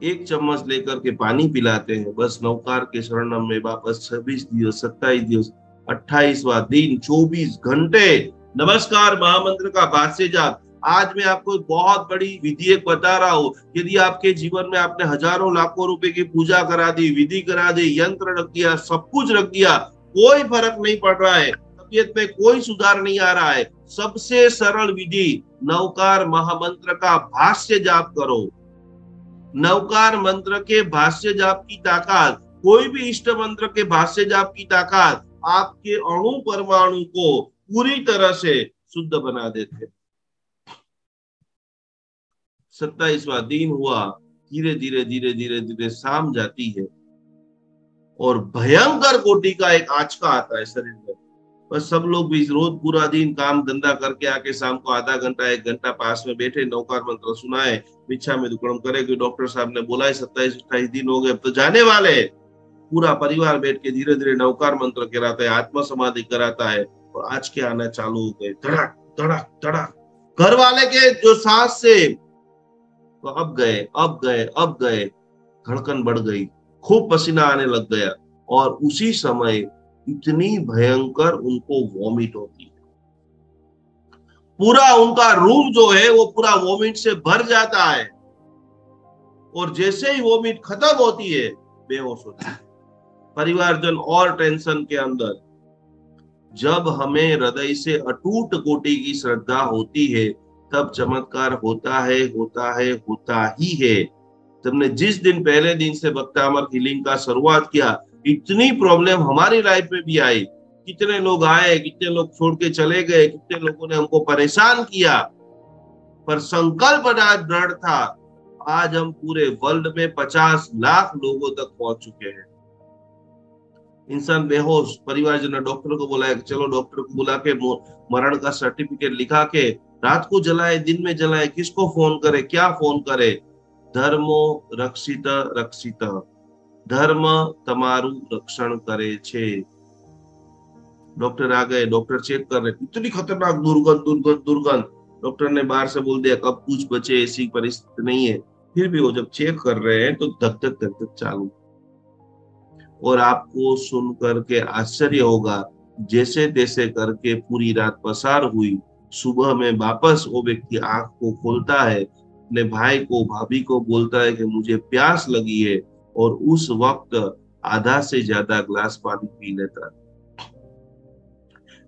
B: 1 चम्मच लेकर के पानी पिलाते हैं, बस नौकार के शरणम में वापस 26 दिवस, 27 दिवस, 28वां दिन, 24 घंटे नमस्कार महामंत्र का भाष्य जाप। आज मैं आपको बहुत बड़ी विधि एक बता रहा हूँ। यदि आपके जीवन में आपने हजारों लाखों रुपए की पूजा करा दी, विधि करा दी, यंत्र रख दिया, सब कुछ रख दिया, कोई फर्क नहीं पड़ रहा है, तबीयत में कोई सुधार नहीं आ रहा है, सबसे सरल विधि नवकार महामंत्र का भाष्य जाप करो। नवकार मंत्र के भाष्य जाप की ताकत, कोई भी इष्ट मंत्र के भाष्य जाप की ताकत आपके अणु परमाणु को पूरी तरह से शुद्ध बना देते। 27वां दिन हुआ, धीरे धीरे धीरे धीरे धीरे शाम जाती है और भयंकर कोटि का एक आंचका आता है शरीर में। बस सब लोग भी रोज पूरा दिन काम धंधा करके आके शाम को आधा घंटा 1 घंटा पास में बैठे, नौकार मंत्र सुनाए, पीछा में दुकड़म करे कि डॉक्टर साहब ने बोला है 27-28 दिन हो गए, अब तो जाने वाले। पूरा परिवार बैठ के धीरे धीरे नौकार मंत्र कराता है, आत्मा समाधि कराता है, और आज के आना चालू हो गए, धड़क धड़क धड़क। घर वाले के जो सांस से तो अब गए, धड़कन बढ़ गई, खूब पसीना आने लग गया, और उसी समय इतनी भयंकर उनको वॉमिट होती है। पूरा उनका रूम जो है वो पूरा वॉमिट से भर जाता है, और जैसे ही वॉमिट खत्म होती है बेहोश होता है। परिवारजन और टेंशन के अंदर। जब हमें हृदय से अटूट कोटि की श्रद्धा होती है तब चमत्कार होता ही है। तुमने जिस दिन पहले दिन से भक्तामर हीलिंग का शुरुआत किया, इतनी प्रॉब्लम हमारी लाइफ में भी आई। कितने लोग आए, कितने लोग छोड़ के चले गए, कितने लोगों ने हमको परेशान किया, पर संकल्प दृढ़ था। आज हम पूरे वर्ल्ड में 50 लाख लोगों तक पहुंच चुके हैं। इंसान बेहोश, परिवारजन ने डॉक्टर को बुलाया, चलो डॉक्टर को बुला के मरण का सर्टिफिकेट लिखा के रात को जलाए, दिन में जलाए, किसको फोन करे, क्या फोन करे। धर्मो रक्षित रक्षित, धर्म तमारू रक्षण करे छे। डॉक्टर आ गए, डॉक्टर चेक कर रहे, इतनी खतरनाक दुर्गंध। डॉक्टर ने बाहर से बोल दिया कब कुछ बचे, ऐसी परिस्थिति नहीं है। फिर भी वो जब चेक कर रहे हैं तो धक धक चालू। और आपको सुन करके आश्चर्य होगा, जैसे तैसे करके पूरी रात पसार हुई। सुबह में वापस वो व्यक्ति आंख को खोलता है, अपने भाई को, भाभी को बोलता है कि मुझे प्यास लगी है, और उस वक्त आधा से ज्यादा ग्लास पानी पी लेता है।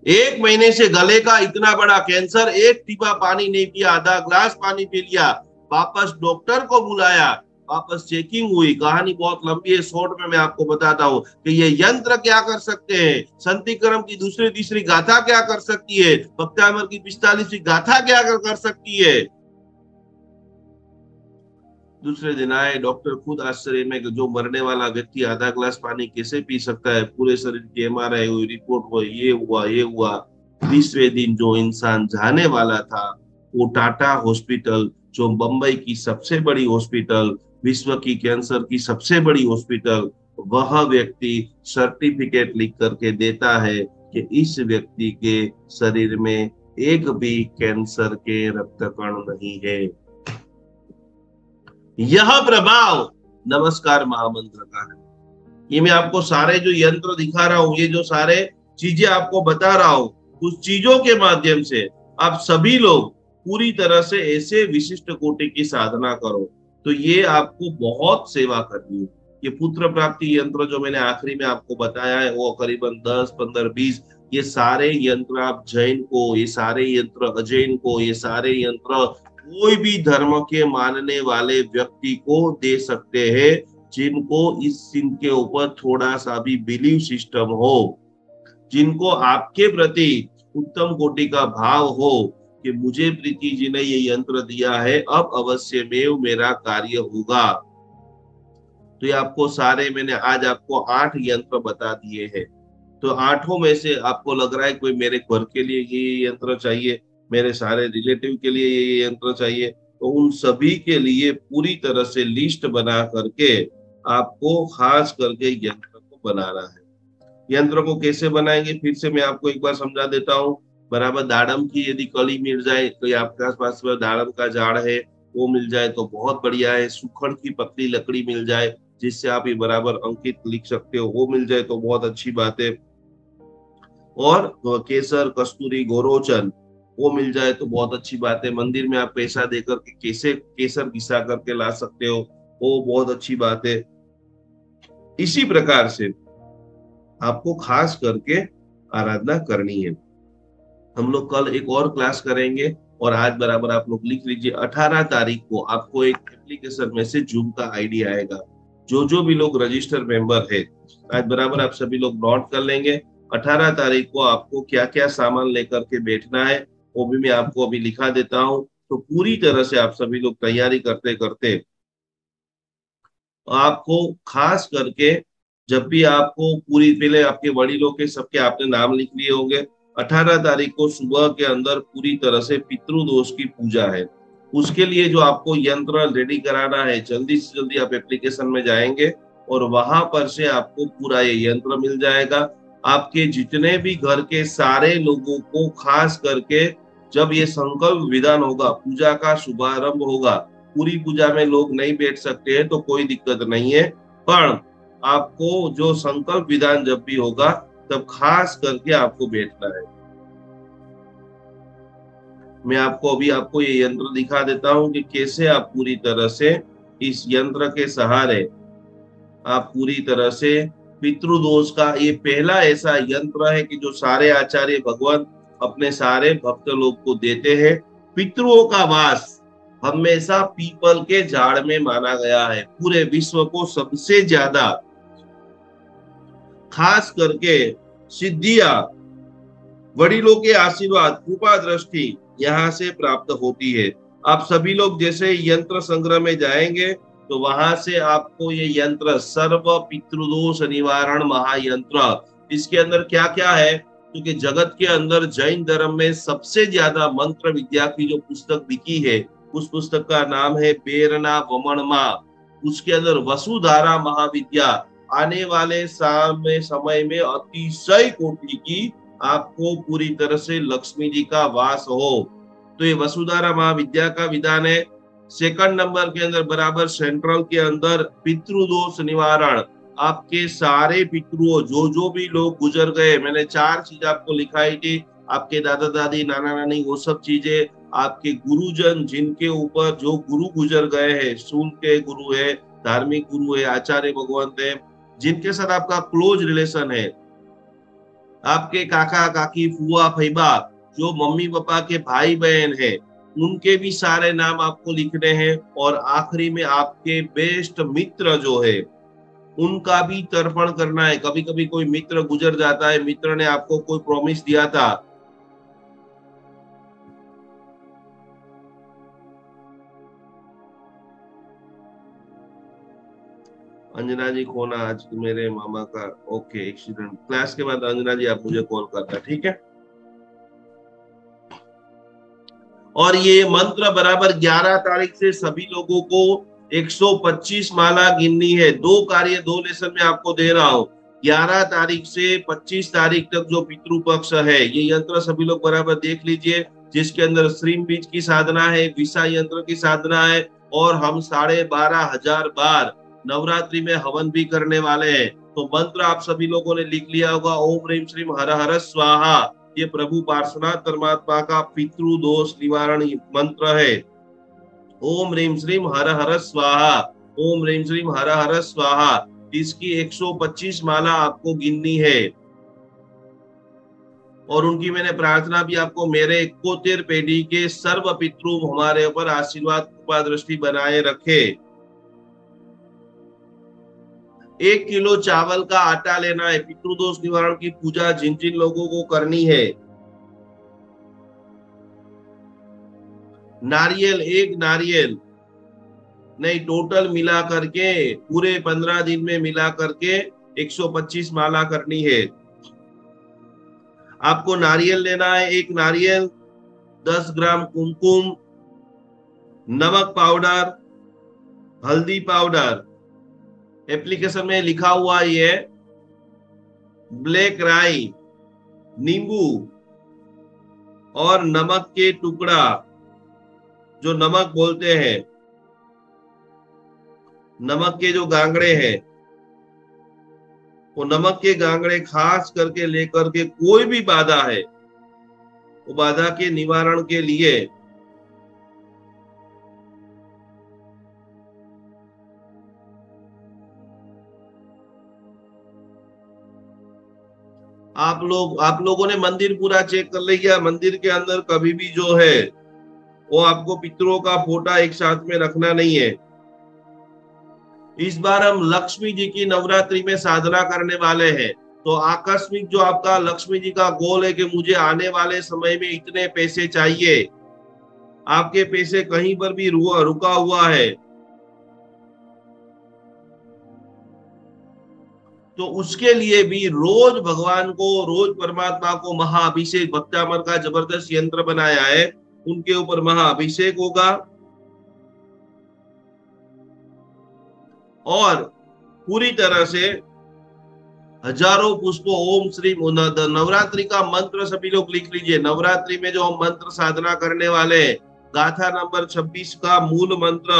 B: 1 महीने से गले का इतना बड़ा कैंसर, 1 टीपा पानी नहीं पिया, आधा ग्लास पानी पी लिया। वापस डॉक्टर को बुलाया, वापस चेकिंग हुई। कहानी बहुत लंबी है, शॉर्ट में मैं आपको बताता हूँ कि ये यंत्र क्या कर सकते हैं, संतिक्रम की दूसरी तीसरी गाथा क्या कर सकती है, भक्तामर की 45वीं गाथा क्या कर सकती है। दूसरे दिन आए, डॉक्टर खुद आश्चर्य में कि जो मरने वाला व्यक्ति आधा ग्लास पानी कैसे पी सकता है, पूरे शरीर की MRI हुई, रिपोर्ट हुई, ये हुआ। 20वें दिन जो इंसान जाने वाला था, वो टाटा हॉस्पिटल, जो बंबई की सबसे बड़ी हॉस्पिटल, विश्व की कैंसर की सबसे बड़ी हॉस्पिटल, वह व्यक्ति सर्टिफिकेट लिख करके देता है कि इस व्यक्ति के शरीर में एक भी कैंसर के रक्त कण नहीं है। यह प्रभाव नमस्कार महामंत्र का है। ये मैं आपको सारे जो यंत्र दिखा रहा हूँ, ये जो सारे चीजें आपको बता रहा हूँ, उस चीजों के माध्यम से आप सभी लोग पूरी तरह से ऐसे विशिष्ट कोटि की साधना करो, तो ये आपको बहुत सेवा करनी है। ये पुत्र प्राप्ति यंत्र जो मैंने आखिरी में आपको बताया है, वो करीबन 10, 15, 20 ये सारे यंत्र आप जैन को, ये सारे यंत्र अजैन को, ये सारे यंत्र कोई भी धर्म के मानने वाले व्यक्ति को दे सकते हैं, जिनको इनके ऊपर थोड़ा सा भी बिलीव सिस्टम हो, जिनको आपके प्रति उत्तम कोटि का भाव हो कि मुझे प्रीति जी ने ये यंत्र दिया है, अब अवश्य में मेरा कार्य होगा। तो ये आपको सारे मैंने आज आपको 8 यंत्र बता दिए हैं। तो 8 में से आपको लग रहा है कोई मेरे घर के लिए ये यंत्र चाहिए, मेरे सारे रिलेटिव के लिए ये यंत्र चाहिए, तो उन सभी के लिए पूरी तरह से लिस्ट बना करके आपको खास करके यंत्र को बनाना है। यंत्र को कैसे बनाएंगे फिर से मैं आपको एक बार समझा देता हूँ। बराबर दाड़म की यदि कली मिल जाए, तो आपके आसपास में दाड़म का झाड़ है वो मिल जाए तो बहुत बढ़िया है। सूखड़ की पतली लकड़ी मिल जाए जिससे आप ये बराबर अंकित लिख सकते हो, वो मिल जाए तो बहुत अच्छी बात है। और केसर, कस्तूरी, गोरोचन वो मिल जाए तो बहुत अच्छी बात है। मंदिर में आप पैसा देकर के केसर घिसा करके ला सकते हो, वो बहुत अच्छी बात है। इसी प्रकार से आपको खास करके आराधना करनी है। हम लोग कल एक और क्लास करेंगे और आज बराबर आप लोग लिख लीजिए 18 तारीख को आपको एक एप्लीकेशन में से जूम का आईडी आएगा। जो भी लोग रजिस्टर मेंबर है, आज बराबर आप सभी लोग नोट कर लेंगे। 18 तारीख को आपको क्या क्या सामान लेकर के बैठना है वो भी मैं आपको अभी लिखा देता हूँ। तो पूरी तरह से आप सभी लोग तैयारी करते करते आपको खास करके जब भी आपको पूरी पहले आपके वडीलों के सबके आपने नाम लिख लिए होंगे। 18 तारीख को सुबह के अंदर पूरी तरह से पितृदोष की पूजा है। उसके लिए जो आपको यंत्र रेडी कराना है, जल्दी से जल्दी आप एप्लीकेशन में जाएंगे और वहां पर से आपको पूरा ये यंत्र मिल जाएगा। आपके जितने भी घर के सारे लोगों को खास करके जब ये संकल्प विधान होगा, पूजा का शुभारंभ होगा, पूरी पूजा में लोग नहीं बैठ सकते हैं तो कोई दिक्कत नहीं है, पर आपको जो संकल्प विधान जब भी होगा तब खास करके आपको बैठना है। मैं आपको ये यंत्र दिखा देता हूं कि कैसे आप पूरी तरह से इस यंत्र के सहारे आप पूरी तरह से पितृदोष का, ये पहला ऐसा यंत्र है कि जो सारे आचार्य भगवान अपने सारे भक्त लोग को देते हैं। पितृओं का वास हमेशा पीपल के झाड़ में माना गया है। पूरे विश्व को सबसे ज्यादा खास करके सिद्धियां, वडीलों के आशीर्वाद, कृपा दृष्टि यहाँ से प्राप्त होती है। आप सभी लोग जैसे यंत्र संग्रह में जाएंगे तो वहां से आपको ये यंत्र सर्व पितृदोष निवारण महायंत्र, इसके अंदर क्या क्या है, क्योंकि जगत के अंदर जैन धर्म में सबसे ज्यादा मंत्र विद्या की जो पुस्तक बिकी है उस पुस्तक का नाम है बेरना वमनमा। उसके अंदर वसुधारा महाविद्या आने वाले समय में अतिशय कोटि की आपको पूरी तरह से लक्ष्मी जी का वास हो, तो ये वसुधारा महाविद्या का विधान है। सेकंड नंबर के अंदर बराबर सेंट्रल के अंदर पितृदोष निवारण, आपके सारे पितृओं जो भी लोग गुजर गए, मैंने 4 चीज आपको लिखाई थी, आपके दादा दादी, नाना नानी, वो सब चीजें, आपके गुरुजन जिनके ऊपर जो गुरु गुजर गए हैं, स्कूल के गुरु है, धार्मिक गुरु है, आचार्य भगवंत है, जिनके साथ आपका क्लोज रिलेशन है, आपके काका काकी, फुआ फैबा, जो मम्मी पापा के भाई बहन है, उनके भी सारे नाम आपको लिखने हैं। और आखिरी में आपके बेस्ट मित्र जो है उनका भी तर्पण करना है। कभी कभी कोई मित्र गुजर जाता है, मित्र ने आपको कोई प्रॉमिस दिया था, अंजना जी खोना आज मेरे मामा का ओके एक्सीडेंट, क्लास के बाद अंजना जी आप मुझे कॉल करना, ठीक है। और ये मंत्र बराबर 11 तारीख से सभी लोगों को 125 माला गिननी है। 2 कार्य 2 लेसन में आपको दे रहा हूँ। 11 तारीख से 25 तारीख तक जो पितृपक्ष है, ये यंत्र सभी लोग बराबर देख लीजिए, जिसके अंदर श्रीम बीज की साधना है, विषा यंत्र की साधना है, और हम 12,500 बार नवरात्रि में हवन भी करने वाले हैं। तो मंत्र आप सभी लोगों ने लिख लिया होगा, ओम ह्रीम श्रीम हर हर स्वाहा। ये प्रभु पार्श्वनाथ परमात्मा का पितृ दोष निवारण मंत्र है। ओम ह्रीम श्रीम हर हर स्वाहा, ओम ह्रीम श्रीम हर हर स्वाहा। इसकी 125 माला आपको गिननी है। और उनकी मैंने प्रार्थना भी आपको, मेरे 71 पीढ़ी के सर्व पितृ हमारे ऊपर आशीर्वाद कृपा दृष्टि बनाए रखे। 1 किलो चावल का आटा लेना है। पितृदोष निवारण की पूजा जिन जिन लोगों को करनी है, नारियल, 1 नारियल नहीं, टोटल मिला करके पूरे 15 दिन में मिला करके 125 माला करनी है। आपको नारियल लेना है, 1 नारियल, 10 ग्राम कुमकुम, नमक पाउडर, हल्दी पाउडर, एप्लीकेशन में लिखा हुआ ये ब्लैक राई, नींबू और नमक के टुकड़ा, जो नमक बोलते हैं, नमक के जो गांगड़े हैं, वो नमक के गांगड़े खास करके लेकर के कोई भी बाधा है वो बाधा के निवारण के लिए आप लोगों ने मंदिर पूरा चेक कर लिया। मंदिर के अंदर कभी भी जो है वो आपको पितरों का फोटा एक साथ में रखना नहीं है। इस बार हम लक्ष्मी जी की नवरात्रि में साधना करने वाले हैं। तो आकस्मिक जो आपका लक्ष्मी जी का गोल है कि मुझे आने वाले समय में इतने पैसे चाहिए, आपके पैसे कहीं पर भी रुका हुआ है, तो उसके लिए भी रोज भगवान को, रोज परमात्मा को महाअभिषेक, भक्तामर का जबरदस्त यंत्र बनाया है, उनके ऊपर महाअभिषेक होगा। और पूरी तरह से हजारों पुष्पों ओम श्री नवरात्रि का मंत्र सभी लोग लिख लीजिए। नवरात्रि में जो हम मंत्र साधना करने वाले हैं, गाथा नंबर 26 का मूल मंत्र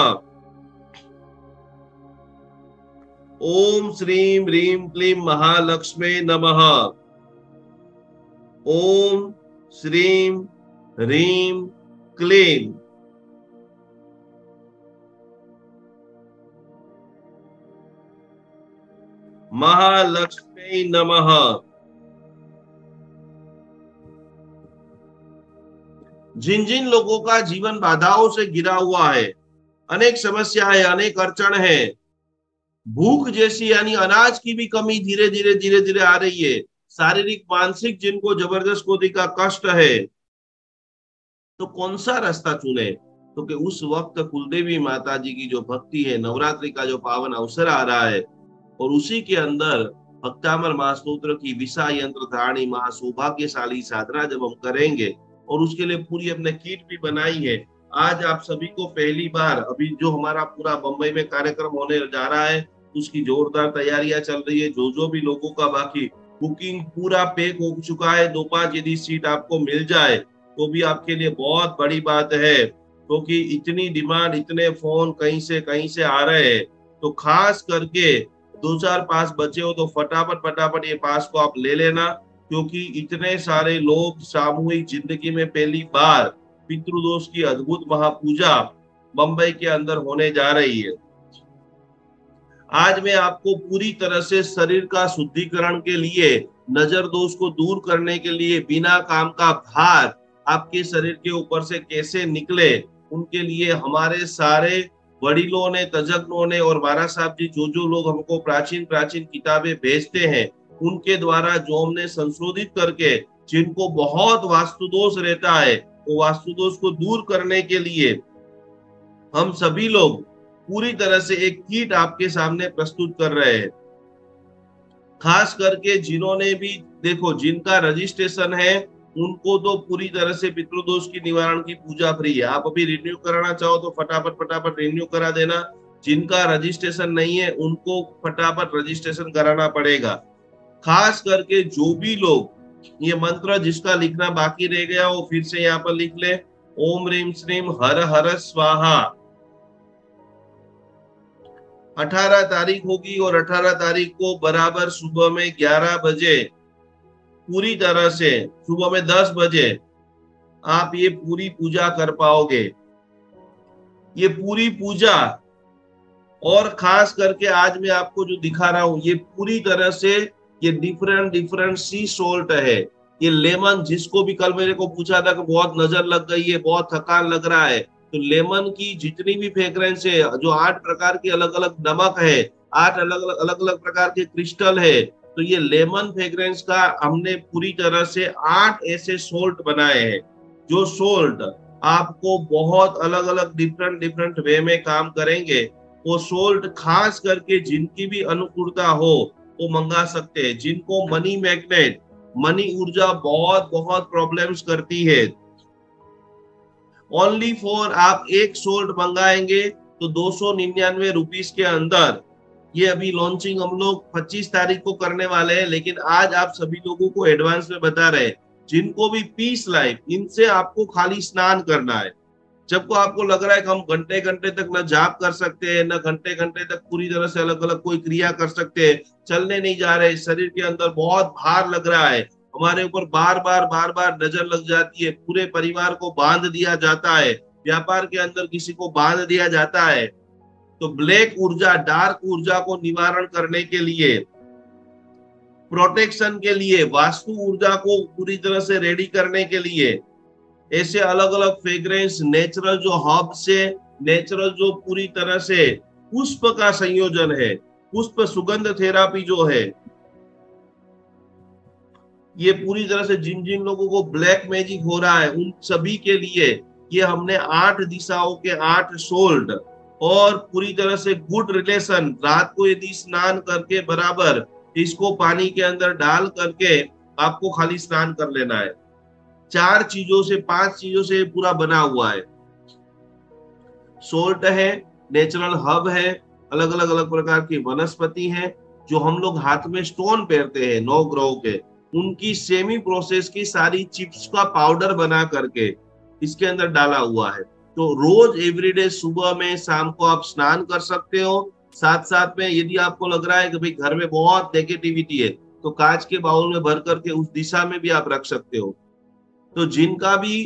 B: ओम श्रीम ह्रीम क्लीम महालक्ष्मी नमः। ओम श्रीम ह्रीम क्लीम महालक्ष्मी नमः। जिन जिन लोगों का जीवन बाधाओं से घिरा हुआ है, अनेक समस्या है, अनेक अड़चन है, भूख जैसी यानी अनाज की भी कमी धीरे धीरे आ रही है, शारीरिक मानसिक जिनको जबरदस्त कोटि का कष्ट है, तो कौन सा रास्ता चुने? तो कि उस वक्त कुलदेवी माता जी की जो भक्ति है, नवरात्रि का जो पावन अवसर आ रहा है, और उसी के अंदर भक्तामर महास्तोत्र की विषा यंत्र धारणी महासौभाग्यशाली साधना जब हम करेंगे, और उसके लिए पूरी हमने किट भी बनाई है। आज आप सभी को पहली बार, अभी जो हमारा पूरा बंबई में कार्यक्रम होने जा रहा है, उसकी जोरदार तैयारियां चल रही है। जो भी लोगों का बाकी बुकिंग पूरा पैक हो चुका है, 2-5 यदि सीट आपको मिल जाए तो भी आपके लिए बहुत बड़ी बात है, क्योंकि इतनी डिमांड, इतने फोन कहीं से आ रहे हैं। तो खास करके 2-4 पास बचे हो तो फटाफट ये पास को आप ले लेना, क्योंकि इतने सारे लोग सामूहिक जिंदगी में पहली बार पितृदोष की अद्भुत महापूजा बंबई के अंदर होने जा रही है। आज मैं आपको पूरी तरह से शरीर का शुद्धिकरण के लिए, नजर दोष को दूर करने के लिए, बिना काम का भार आपके शरीर के ऊपर से कैसे निकले, उनके लिए हमारे सारे वडीलों ने, तज्ञों ने और बारा साहब जी जो लोग हमको प्राचीन किताबें भेजते हैं, उनके द्वारा जो हमने संशोधित करके, जिनको बहुत वास्तुदोष रहता है, वो वास्तुदोष को दूर करने के लिए हम सभी लोग पूरी तरह से एक किट आपके सामने प्रस्तुत कर रहे हैं। खास करके जिन्होंने भी, देखो, जिनका रजिस्ट्रेशन है उनको तो पूरी तरह से पितृदोष की निवारण की पूजा फ्री है। आप अभी रिन्यू कराना चाहो तो फटाफट रिन्यू करा देना। जिनका रजिस्ट्रेशन नहीं है उनको फटाफट रजिस्ट्रेशन कराना पड़ेगा। खास करके जो भी लोग ये मंत्र जिसका लिखना बाकी रह गया वो फिर से यहाँ पर लिख ले, ओम ह्रीम श्रीम हर हर स्वाहा। 18 तारीख होगी और 18 तारीख को बराबर सुबह में 11 बजे पूरी तरह से, सुबह में 10 बजे आप ये पूरी पूजा कर पाओगे। ये पूरी पूजा, और खास करके आज मैं आपको जो दिखा रहा हूं, ये पूरी तरह से ये डिफरेंट सी सोल्ट है। ये लेमन, जिसको भी कल मेरे को पूछा था कि बहुत नजर लग गई है, बहुत थकान लग रहा है, तो लेमन की जितनी भी फ्रेग्रेंस है, जो 8 प्रकार के अलग अलग नमक है, 8 अलग अलग प्रकार के क्रिस्टल है, तो ये लेमन फ्रेग्रेंस का हमने पूरी तरह से 8 ऐसे सोल्ट बनाए हैं, जो सोल्ट आपको बहुत अलग अलग डिफरेंट वे में काम करेंगे। वो सोल्ट खास करके जिनकी भी अनुकूलता हो वो मंगा सकते हैं। जिनको मनी मैग्नेट, मनी ऊर्जा बहुत बहुत प्रॉब्लम्स करती है, ओनली फॉर आप एक सोल्ट मंगाएंगे तो 299 रुपीस के अंदर, ये अभी लॉन्चिंग हम लोग 25 तारीख को करने वाले हैं, लेकिन आज आप सभी लोगों को एडवांस में बता रहे हैं। जिनको भी पीस लाइफ, इनसे आपको खाली स्नान करना है। जब आपको लग रहा है कि हम घंटे घंटे तक न जाप कर सकते हैं, न घंटे घंटे तक पूरी तरह से अलग अलग कोई क्रिया कर सकते हैं, चलने नहीं जा रहे, शरीर के अंदर बहुत भार लग रहा है, हमारे ऊपर बार बार नजर लग जाती है, पूरे परिवार को बांध दिया जाता है, व्यापार के अंदर किसी को बांध दिया जाता है, तो ब्लैक ऊर्जा, डार्क ऊर्जा को निवारण करने के लिए, प्रोटेक्शन के लिए, वास्तु ऊर्जा को पूरी तरह से रेडी करने के लिए ऐसे अलग अलग फ्रेग्रेंस, नेचुरल जो हर्ब से, नेचुरल जो पूरी तरह से पुष्प का संयोजन है, पुष्प सुगंध थेरापी जो है, ये पूरी तरह से जिन जिन लोगों को ब्लैक मैजिक हो रहा है उन सभी के लिए ये हमने 8 दिशाओं के 8 सोल्ट और पूरी तरह से गुड रिलेशन, रात को यदि स्नान करके बराबर इसको पानी के अंदर डाल करके आपको खाली स्नान कर लेना है। 4 चीजों से, 5 चीजों से पूरा बना हुआ है। सोल्ट है, नेचुरल हब है, अलग अलग प्रकार की वनस्पति है, जो हम लोग हाथ में स्टोन पहनते हैं 9 ग्रहों के, उनकी सेमी प्रोसेस की सारी चिप्स का पाउडर बना करके इसके अंदर डाला हुआ है। तो रोज एवरीडे सुबह में, शाम को आप स्नान कर सकते हो। साथ साथ में यदि आपको लग रहा है कि भाई घर में बहुत नेगेटिविटी है, तो कांच के बाउल में भर करके उस दिशा में भी आप रख सकते हो। तो जिनका भी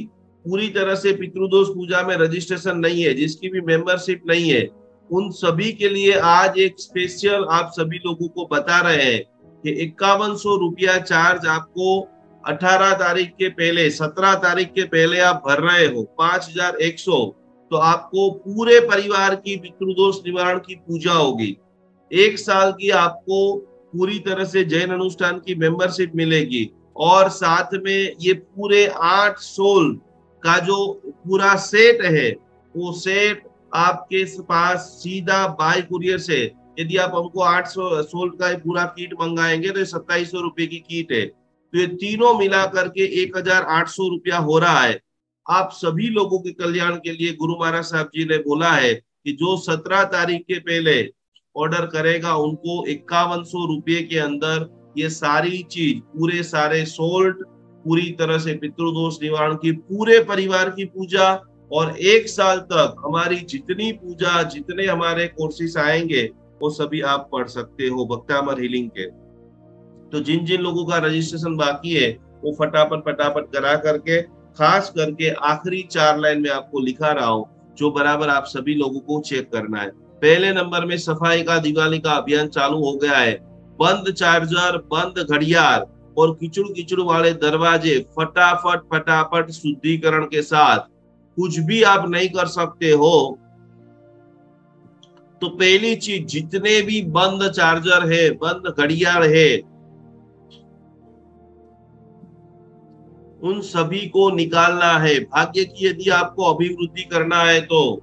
B: पूरी तरह से पितृदोष पूजा में रजिस्ट्रेशन नहीं है, जिसकी भी मेंबरशिप नहीं है, उन सभी के लिए आज एक स्पेशल आप सभी लोगों को बता रहे हैं कि 5100 रुपया चार्ज आपको 18 तारीख के पहले, 17 तारीख के पहले आप भर रहे हो 5100, तो आपको पूरे परिवार की पितृदोष निवारण की पूजा होगी। 1 साल की आपको पूरी तरह से जैन अनुष्ठान की मेंबरशिप मिलेगी, और साथ में ये पूरे 8 सोल का जो पूरा सेट है, वो सेट आपके पास सीधा बाय कुरियर से, यदि आप हमको 8 सोल का पूरा किट मंगाएंगे तो 2700 रुपए की किट है। तो ये तीनों मिला करके 1800 रुपया हो रहा है। आप सभी लोगों के कल्याण के लिए गुरु महाराज साहब जी ने बोला है कि जो 17 तारीख के पहले ऑर्डर करेगा उनको 5100 रुपये के अंदर ये सारी चीज, पूरे सारे सोल्ट, पूरी तरह से पितृदोष निवारण की, पूरे परिवार की पूजा, और 1 साल तक हमारी जितनी पूजा, जितने हमारे कोर्सेस आएंगे वो सभी आप पढ़ सकते हो भक्तामर हीलिंग के। तो जिन जिन लोगों का रजिस्ट्रेशन बाकी है वो फटाफट करा करके, खास करके आखिरी 4 लाइन में आपको लिखा रहा हूं, जो बराबर आप सभी लोगों को चेक करना है। पहले नंबर में सफाई का, दिवाली का अभियान चालू हो गया है। बंद चार्जर, बंद घड़ियाल और कीचड़ वाले दरवाजे फटाफट शुद्धिकरण के साथ, कुछ भी आप नहीं कर सकते हो। तो पहली चीज, जितने भी बंद चार्जर है, बंद घड़ियाल है, उन सभी को निकालना है। भाग्य की यदि आपको अभिवृद्धि करना है तो।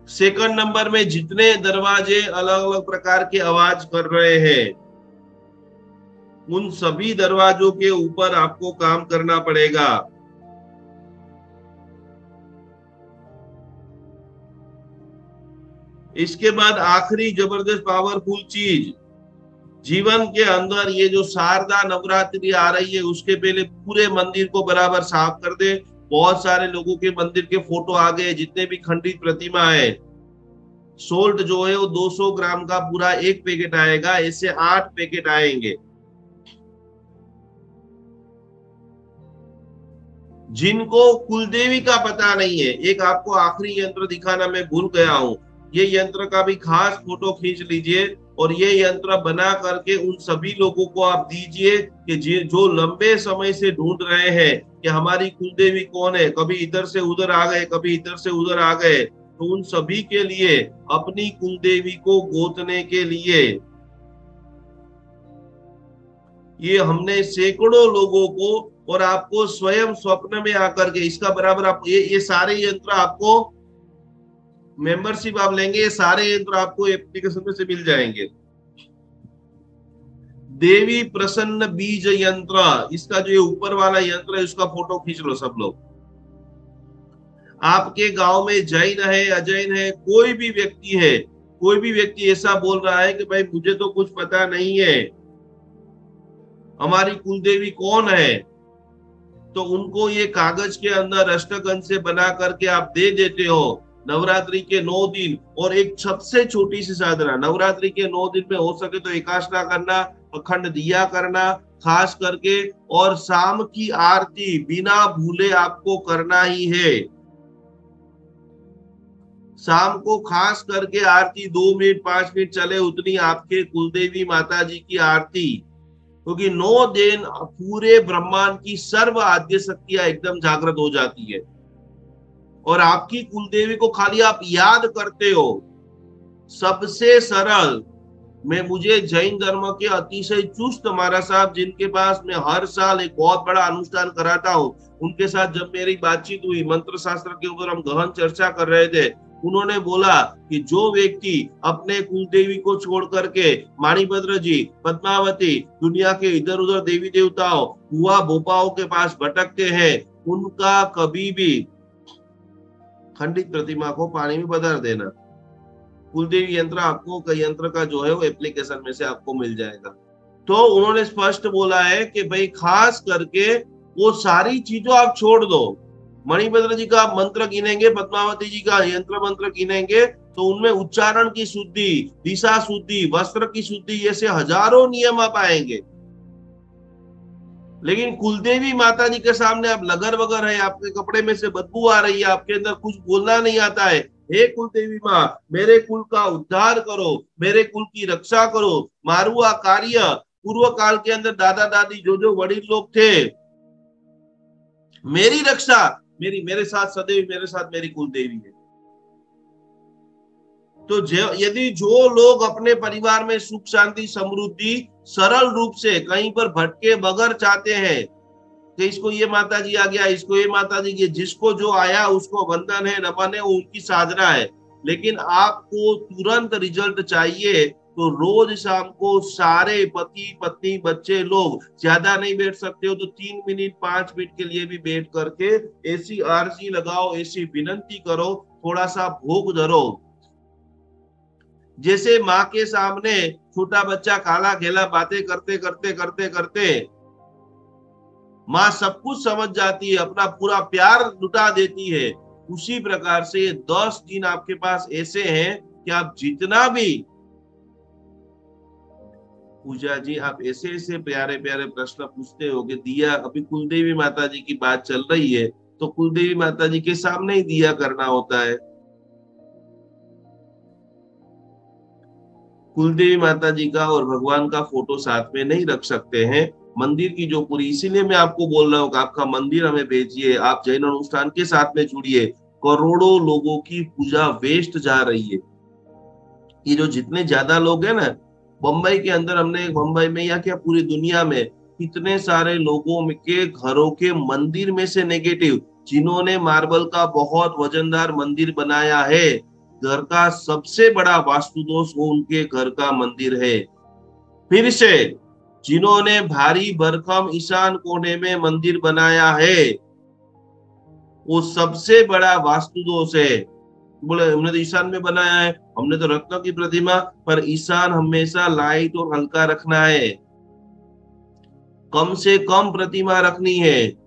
B: सेकंड नंबर में जितने दरवाजे अलग अलग प्रकार के आवाज कर रहे हैं, उन सभी दरवाजों के ऊपर आपको काम करना पड़ेगा। इसके बाद आखिरी जबरदस्त पावरफुल चीज, जीवन के अंदर ये जो शारदा नवरात्रि आ रही है, उसके पहले पूरे मंदिर को बराबर साफ कर दे। बहुत सारे लोगों के मंदिर के फोटो आ गए, जितने भी खंडित प्रतिमा है सोल्ट जो है वो 200 ग्राम का पूरा एक पैकेट आएगा, ऐसे 8 पैकेट आएंगे। जिनको कुलदेवी का पता नहीं है, एक आपको आखिरी यंत्र दिखाना मैं भूल गया हूं, ये यंत्र का भी खास फोटो खींच लीजिए और ये यंत्र बना करके उन सभी लोगों को आप दीजिए कि जो लंबे समय से ढूंढ रहे हैं कि हमारी कुलदेवी कौन है, कभी इधर से उधर आ गए, कभी इधर से उधर आ गए, तो उन सभी के लिए अपनी कुलदेवी को गोतने के लिए ये हमने सैकड़ों लोगों को और आपको स्वयं स्वप्न में आकर के इसका बराबर आप ये सारे यंत्र आपको मेंबरशिप आप लेंगे, ये सारे यंत्र आपको एप्लीकेशन में से मिल जाएंगे। देवी प्रसन्न बीज यंत्र, इसका जो ये ऊपर वाला यंत्र है उसका फोटो खींच लो सब लोग। आपके गांव में जैन है, अजैन है, कोई भी व्यक्ति है, कोई भी व्यक्ति ऐसा बोल रहा है कि भाई मुझे तो कुछ पता नहीं है हमारी कुलदेवी कौन है, तो उनको ये कागज के अंदर अष्टकन से बना करके आप दे देते हो नवरात्रि के 9 दिन। और एक सबसे छोटी सी साधना, नवरात्रि के 9 दिन में हो सके तो एकादशा करना, अखंड दिया करना खास करके, और शाम की आरती बिना भूले आपको करना ही है। शाम को खास करके आरती 2 मिनट 5 मिनट चले उतनी आपके कुलदेवी माता जी की आरती, क्योंकि 9 दिन पूरे ब्रह्मांड की सर्व आद्य शक्तियां एकदम जागृत हो जाती है और आपकी कुलदेवी को खाली आप याद करते हो। सबसे सरल, मुझे जैन धर्म के अतिशय चुस्त महाराज साहब जिनके पास मैं हर साल एक बहुत बड़ा अनुष्ठान कराता हूँ, उनके साथ जब मेरी बातचीत हुई, मंत्र शास्त्र के ऊपर हम गहन चर्चा कर रहे थे, उन्होंने बोला कि जो व्यक्ति अपने कुलदेवी को छोड़ करके माणिभद्र जी, पद्मावती, दुनिया के इधर उधर देवी देवताओं, हुआ भोपाओं के पास भटकते हैं, उनका कभी भी खंडित प्रतिमा को पानी में बदल देना। कुलदेवी यंत्र आपको यंत्र का जो है वो एप्लीकेशन में से आपको मिल जाएगा। तो उन्होंने स्पष्ट बोला है कि भाई खास करके वो सारी चीजों आप छोड़ दो। मणिभद्र जी का मंत्र गिनेंगे, पद्मावती जी का यंत्र मंत्र गिनेंगे, तो उनमें उच्चारण की शुद्धि, दिशा शुद्धि, वस्त्र की शुद्धि, ऐसे हजारों नियम आप आएंगे। लेकिन कुलदेवी माता जी के सामने आप लगर वगर है, आपके कपड़े में से बदबू आ रही है, आपके अंदर कुछ बोलना नहीं आता है, हे कुलदेवी माँ मेरे कुल का उद्धार करो, मेरे कुल की रक्षा करो, मारुआ कार्य। पूर्व काल के अंदर दादा दादी जो वडील लोग थे, मेरी रक्षा, मेरे साथ सदैव, मेरे साथ मेरी कुलदेवी है। तो यदि जो लोग अपने परिवार में सुख शांति समृद्धि सरल रूप से कहीं पर भटके बगैर चाहते हैं कि इसको ये माता जी आ गया, इसको ये माता जी, जिसको जो आया उसको वंदन है, नमन है, उनकी साधना है, लेकिन आपको तुरंत रिजल्ट चाहिए तो रोज शाम को सारे पति पत्नी बच्चे लोग, ज्यादा नहीं बैठ सकते हो तो 3 मिनट 5 मिनट के लिए भी बैठ करके ऐसी आरती लगाओ, ऐसी विनंती करो, थोड़ा सा भोग धरो। जैसे माँ के सामने छोटा बच्चा काला खेला बातें करते करते करते करते माँ सब कुछ समझ जाती है, अपना पूरा प्यार लुटा देती है, उसी प्रकार से 10 दिन आपके पास ऐसे हैं कि आप जितना भी, पूजा जी आप ऐसे ऐसे प्यारे प्यारे प्रश्न पूछते हो कि दिया, अभी कुलदेवी माता जी की बात चल रही है तो कुलदेवी माता जी के सामने ही दिया करना होता है। कुलदेवी माता जी का और भगवान का फोटो साथ में नहीं रख सकते हैं। मंदिर की जो पूरी, इसीलिए मैं आपको बोल रहा हूँ कि आपका मंदिर हमें भेजिए, आप जैन अनुष्ठान के साथ में जुड़िए। करोड़ों लोगों की पूजा वेस्ट जा रही है। ये जो जितने ज्यादा लोग हैं ना, बम्बई के अंदर हमने, बम्बई में या क्या पूरी दुनिया में कितने सारे लोगों के घरों के मंदिर में से नेगेटिव, जिन्होंने मार्बल का बहुत वजनदार मंदिर बनाया है, घर का सबसे बड़ा वास्तु दोष वो उनके घर का मंदिर है। फिर से जिन्होंने भारी भरकम ईशान कोने में मंदिर बनाया है, वो सबसे बड़ा वास्तु दोष है। बोले हमने तो ईशान में बनाया है, हमने तो रत्नों की प्रतिमा, पर ईशान हमेशा लाइट और हल्का रखना है, कम से कम प्रतिमा रखनी है।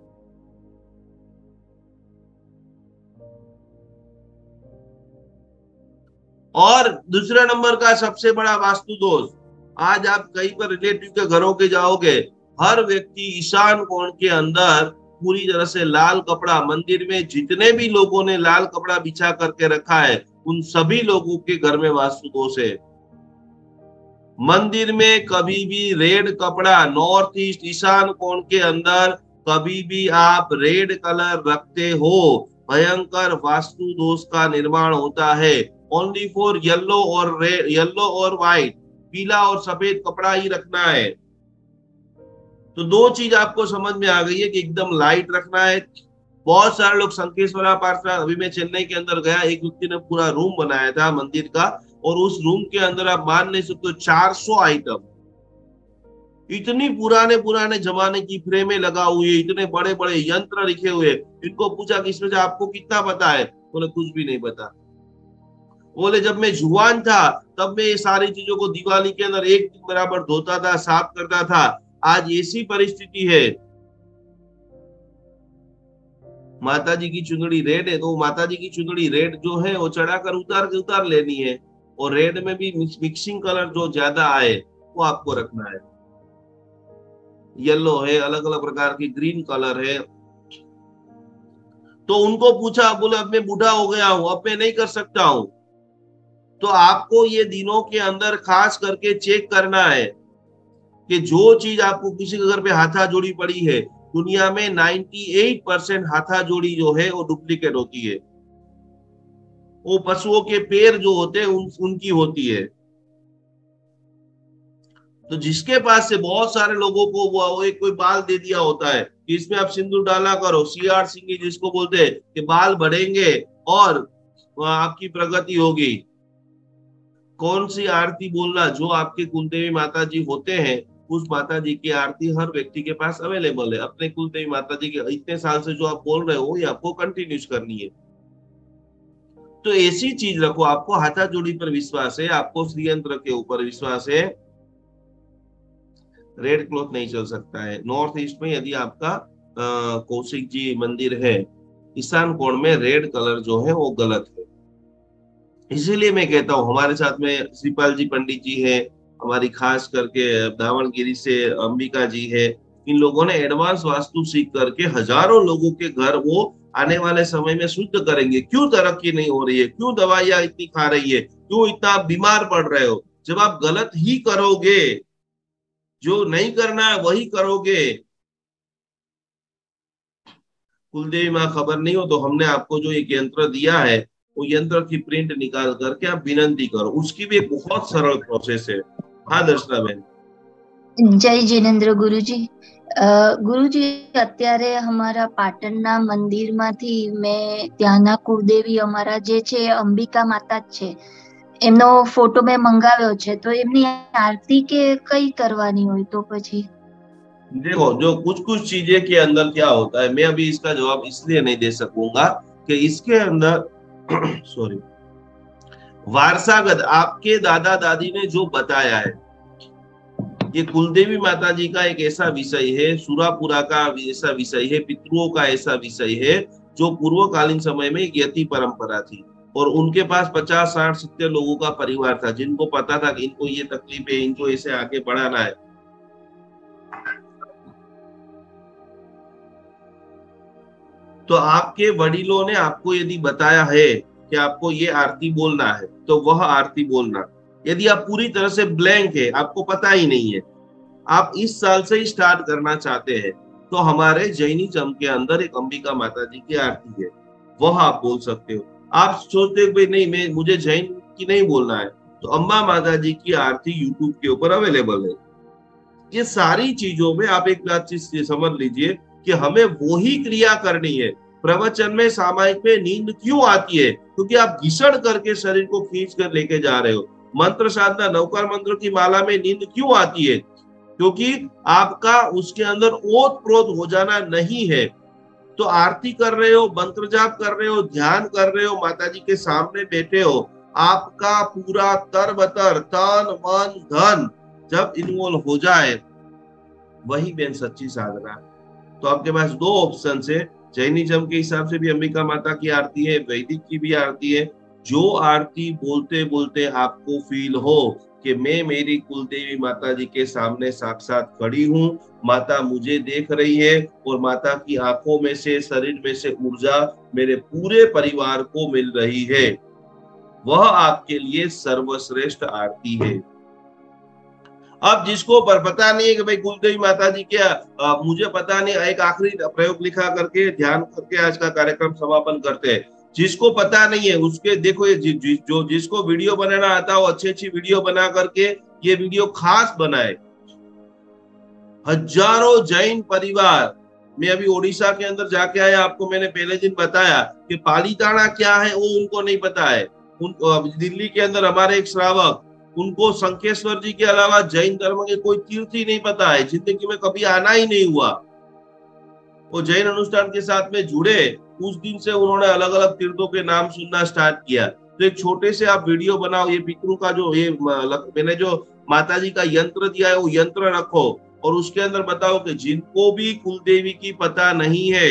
B: और दूसरे नंबर का सबसे बड़ा वास्तु दोष, आज आप कहीं पर रिलेटिव के घरों के जाओगे, हर व्यक्ति ईशान कोण के अंदर पूरी तरह से लाल कपड़ा, मंदिर में जितने भी लोगों ने लाल कपड़ा बिछा करके रखा है उन सभी लोगों के घर में वास्तु दोष है। मंदिर में कभी भी रेड कपड़ा, नॉर्थ ईस्ट ईशान कोण के अंदर कभी भी आप रेड कलर रखते हो, भयंकर वास्तु दोष का निर्माण होता है। ओनली फॉर येलो और व्हाइट, पीला और सफेद कपड़ा ही रखना है। तो दो चीज आपको समझ में आ गई है कि एकदम लाइट रखना है। बहुत सारे लोग संकेश्वरा पार्क, अभी मैं चेन्नई के अंदर गया, एक व्यक्ति ने पूरा रूम बनाया था मंदिर का, और उस रूम के अंदर आप मान नहीं सकते 400 आइटम, इतनी पुराने जमाने की फ्रेमें लगा हुई, इतने बड़े बड़े यंत्र लिखे हुए। इनको पूछा कि इसमें से आपको कितना पता है? बोले कुछ भी नहीं पता। बोले जब मैं जुआन था तब मैं ये सारी चीजों को दिवाली के अंदर एक दिन बराबर धोता था, साफ करता था। आज ऐसी परिस्थिति है, माता जी की चुंदड़ी रेड है तो माता जी की चुंदड़ी रेड जो है वो चढ़ाकर उतार लेनी है, और रेड में भी मिक्सिंग कलर जो ज्यादा आए वो आपको रखना है। येलो है, अलग अलग प्रकार की ग्रीन कलर है। तो उनको पूछा, बोले अब मैं बूढ़ा हो गया हूं, अब मैं नहीं कर सकता हूं। तो आपको ये दिनों के अंदर खास करके चेक करना है कि जो चीज आपको किसी के घर पे हाथा जोड़ी पड़ी है, दुनिया में 98% हाथा जोड़ी जो है वो डुप्लीकेट होती है। वो पशुओं के पैर जो होते हैं उनकी होती है। तो जिसके पास से बहुत सारे लोगों को वो एक कोई बाल दे दिया होता है कि इसमें आप सिंदूर डाला करो, सीआर सिंगी जिसको बोलते हैं कि बाल बढ़ेंगे और आपकी प्रगति होगी। कौन सी आरती बोलना, जो आपके कुलदेवी माता जी होते हैं उस माता जी की आरती हर व्यक्ति के पास अवेलेबल है। अपने कुलदेवी माता जी के इतने साल से जो आप बोल रहे हो ये आपको कंटिन्यूस करनी है। तो ऐसी चीज रखो, आपको हाथा जोड़ी पर विश्वास है, आपको श्रीयंत्र के ऊपर विश्वास है, रेड क्लॉथ नहीं चल सकता है। नॉर्थ ईस्ट में यदि आपका कौशिक जी मंदिर है, ईशान कोण में रेड कलर जो है वो गलत है। इसीलिए मैं कहता हूँ, हमारे साथ में श्रीपाल जी पंडित जी है, हमारी खास करके दावणगिरी से अंबिका जी है, इन लोगों ने एडवांस वास्तु सीख करके हजारों लोगों के घर वो आने वाले समय में शुद्ध करेंगे। क्यों तरक्की नहीं हो रही है, क्यों दवाइयां इतनी खा रही है, क्यों इतना आप बीमार पड़ रहे हो? जब आप गलत ही करोगे, जो नहीं करना है वही करोगे। कुलदेवी माँ खबर नहीं हो तो हमने आपको जो एक यंत्र दिया है वो यंत्र की प्रिंट निकाल करके आप विनंती करो, उसकी भी एक बहुत सरल प्रोसेस है। हाँ दर्शना बहन।
D: जय जिनेन्द्र गुरुजी। गुरुजी અત્યારે અમારા પાટણના મંદિરમાંથી મેં ત્યાંના કુળદેવી અમારા જે છે અંબિકા માતા જ છે, એમનો ફોટો મેં મંગાવ્યો છે, તો એમની આરતી કે કઈ કરવાની હોય તો પછી?
B: देखो, जो कुछ चीजें के अंदर क्या होता है, मैं अभी इसका जवाब इसलिए नहीं दे सकूंगा कि इसके अंदर सॉरी, वारसागत आपके दादा दादी ने जो बताया है, ये कुलदेवी माता जी का एक ऐसा विषय है, सुरापुरा का ऐसा विषय है, पितरुओं का ऐसा विषय है जो पूर्वकालीन समय में एक यति परंपरा थी, और उनके पास 50, 60, 70 लोगों का परिवार था जिनको पता था कि इनको ये तकलीफ है, इनको ऐसे आगे बढ़ाना है। तो आपके वडीलों ने आपको यदि बताया है कि आपको ये आरती बोलना है तो वह आरती बोलना। यदि आप पूरी तरह से ब्लैंक है, आपको पता ही नहीं है, आप इस साल से ही स्टार्ट करना चाहते हैं, तो हमारे जैनिज्म के अंदर एक अंबिका माता जी की आरती है, वह आप बोल सकते हो। आप सोचते हो भाई नहीं, मुझे जैन की नहीं बोलना है, तो अम्बा माता जी की आरती यूट्यूब के ऊपर अवेलेबल है। ये सारी चीजों में आप एक बात चीज समझ लीजिए कि हमें वो ही क्रिया करनी है। प्रवचन में सामायिक में नींद क्यों आती है? क्योंकि आप घिसड़ करके शरीर को खींच कर लेके जा रहे हो। मंत्र साधना, नवकार मंत्र की माला में नींद क्यों आती है? क्योंकि आपका उसके अंदर ओत प्रोत हो जाना नहीं है। तो आरती कर रहे हो, मंत्र जाप कर रहे हो, ध्यान कर रहे हो, माता जी के सामने बैठे हो, आपका पूरा तरबतर तन मन धन जब इन्वॉल्व हो जाए, वही बेन सच्ची साधना। तो आपके पास दो ऑप्शन है, जैनिज्म के हिसाब से भी अंबिका माता की आरती है, वैदिक की भी आरती है। जो आरती बोलते बोलते आपको फील हो कि मैं मेरी कुलदेवी माता जी के सामने साक्षात खड़ी हूँ, माता मुझे देख रही है और माता की आंखों में से, शरीर में से ऊर्जा मेरे पूरे परिवार को मिल रही है, वह आपके लिए सर्वश्रेष्ठ आरती है। अब जिसको पता नहीं है कि भाई कुलदेवी माता जी क्या, मुझे पता नहीं, एक आखिरी प्रयोग लिखा करके ध्यान करके आज का कार्यक्रम समापन करते हैं। जिसको पता नहीं है उसके देखो, ये जो जिसको वीडियो बनाना आता है वो अच्छी वीडियो बना करके ये वीडियो खास बनाए। हजारों जैन परिवार, मैं अभी ओडिशा के अंदर जाके आया, आपको मैंने पहले दिन बताया कि पालीताना क्या है वो उनको नहीं पता है। दिल्ली के अंदर हमारे एक श्रावक, उनको शंखेश्वर जी के अलावा जैन धर्म के कोई तीर्थ ही नहीं पता है, जिंदगी में कभी आना ही नहीं हुआ। वो जैन अनुष्ठान के साथ में जुड़े, उस दिन से उन्होंने अलग अलग तीर्थों के नाम सुनना स्टार्ट किया। तो एक छोटे से आप वीडियो बनाओ, ये पितरों का जो ये मैंने जो माता जी का यंत्र दिया है वो यंत्र रखो और उसके अंदर बताओ कि जिनको भी कुलदेवी की पता नहीं है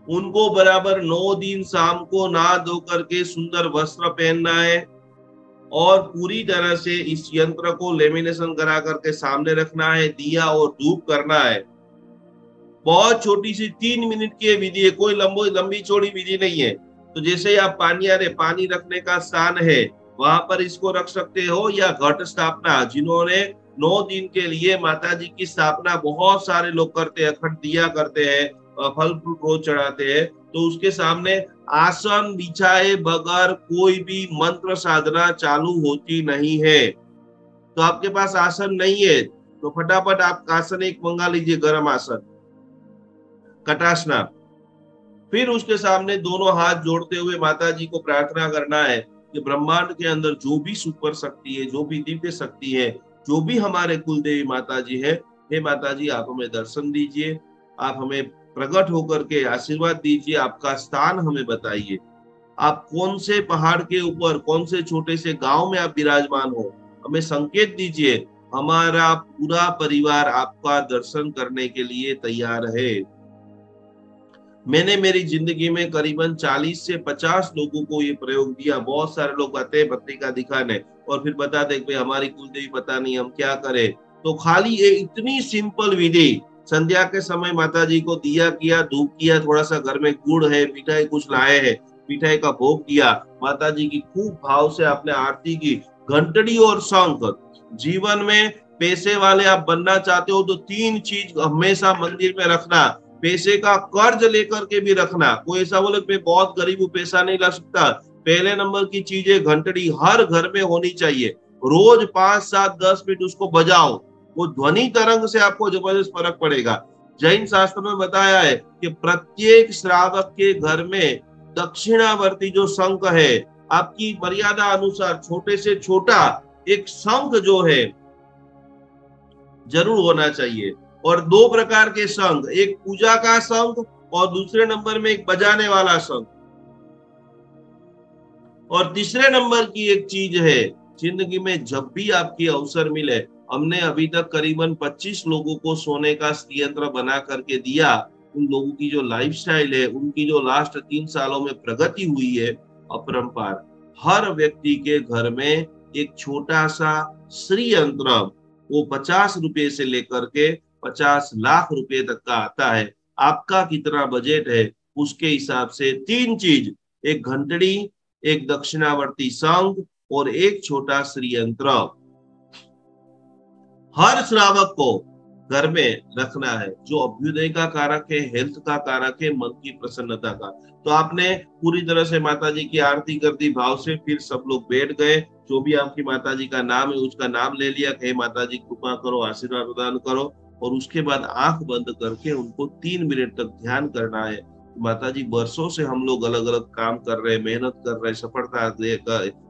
B: उनको बराबर 9 दिन शाम को नहा धो करके सुंदर वस्त्र पहनना है और पूरी तरह से इस यंत्र को लेमिनेशन करा करके सामने रखना है, दिया और धूप करना है। बहुत छोटी सी 3 मिनट की विधि है, कोई लंबी चौड़ी विधि नहीं है। तो जैसे ही आप पानी रखने का स्थान है वहां पर इसको रख सकते हो, या घट स्थापना, जिन्होंने 9 दिन के लिए माता जी की स्थापना बहुत सारे लोग करते हैं, अखंड दिया करते हैं, फल फ्रूट रोज चढ़ाते हैं, तो उसके सामने आसन बिछाए बगैर कोई भी मंत्र साधना चालू होती नहीं है। तो आपके पास आसन नहीं है तो फटाफट आप आसन एक मंगा लीजिए, गर्म आसन, कटासना। फिर उसके सामने दोनों हाथ जोड़ते हुए माता जी को प्रार्थना करना है कि ब्रह्मांड के अंदर जो भी सुपर शक्ति है, जो भी दिव्य शक्ति है, जो भी हमारे कुलदेवी माता जी है, हे माता जी आप हमें दर्शन दीजिए, आप हमें प्रकट होकर के आशीर्वाद दीजिए, आपका स्थान हमें बताइए, आप कौन से पहाड़ के ऊपर, कौन से छोटे से गांव में आप विराजमान हो, हमें संकेत दीजिए। हमारा पूरा परिवार आपका दर्शन करने के लिए तैयार है। मैंने मेरी जिंदगी में करीबन 40 से 50 लोगों को ये प्रयोग दिया। बहुत सारे लोग आते हैं पत्रिका दिखाने और फिर बताते हैं हमारी कुलदेवी पता नहीं, हम क्या करें। तो खाली ये इतनी सिंपल विधि, संध्या के समय माता जी को दिया किया, धूप किया, थोड़ा सा घर में गुड़ है, मिठाई कुछ लाए हैं, मिठाई का भोग दिया, माता जी की खूब भाव से आपने आरती की। घंटड़ी और शंख, जीवन में पैसे वाले आप बनना चाहते हो तो 3 चीज हमेशा मंदिर में रखना। पैसे का कर्ज लेकर के भी रखना, कोई ऐसा बोले मैं बहुत गरीब हूँ पैसा नहीं ला सकता, पहले नंबर की चीज है घंटड़ी, हर घर में होनी चाहिए। रोज 5, 7, 10 मिनट उसको बजाओ, वो ध्वनि तरंग से आपको जबरदस्त फर्क पड़ेगा। जैन शास्त्र में बताया है कि प्रत्येक श्रावक के घर में दक्षिणावर्ती जो शंख है, आपकी मर्यादा अनुसार छोटे से छोटा एक शंख जो है जरूर होना चाहिए। और 2 प्रकार के शंख, एक पूजा का शंख और दूसरे नंबर में एक बजाने वाला शंख। और तीसरे नंबर की एक चीज है, जिंदगी में जब भी आपकी अवसर मिले, हमने अभी तक करीबन 25 लोगों को सोने का यंत्र बना करके दिया। उन लोगों की जो लाइफस्टाइल है, उनकी जो लास्ट 3 सालों में प्रगति हुई है अपरंपार। हर व्यक्ति के घर में एक छोटा सा श्री यंत्र, वो 50 रुपए से लेकर के 50 लाख रुपए तक का आता है। आपका कितना बजट है उसके हिसाब से 3 चीज, एक घंटड़ी, एक दक्षिणावर्ती शंख और एक छोटा श्री यंत्र हर श्रावक को घर में रखना है, जो अभ्युदय का कारक है, हेल्थ का कारक है, मन की प्रसन्नता का। तो आपने पूरी तरह से माता जी की आरती कर दी भाव से, फिर सब लोग बैठ गए, जो भी आपकी माता जी का नाम है उसका नाम ले लिया कि माता जी कृपा करो, आशीर्वाद प्रदान करो, और उसके बाद आंख बंद करके उनको 3 मिनट तक ध्यान करना है। माता जी वर्षों से हम लोग अलग अलग काम कर रहे हैं, मेहनत कर रहे हैं,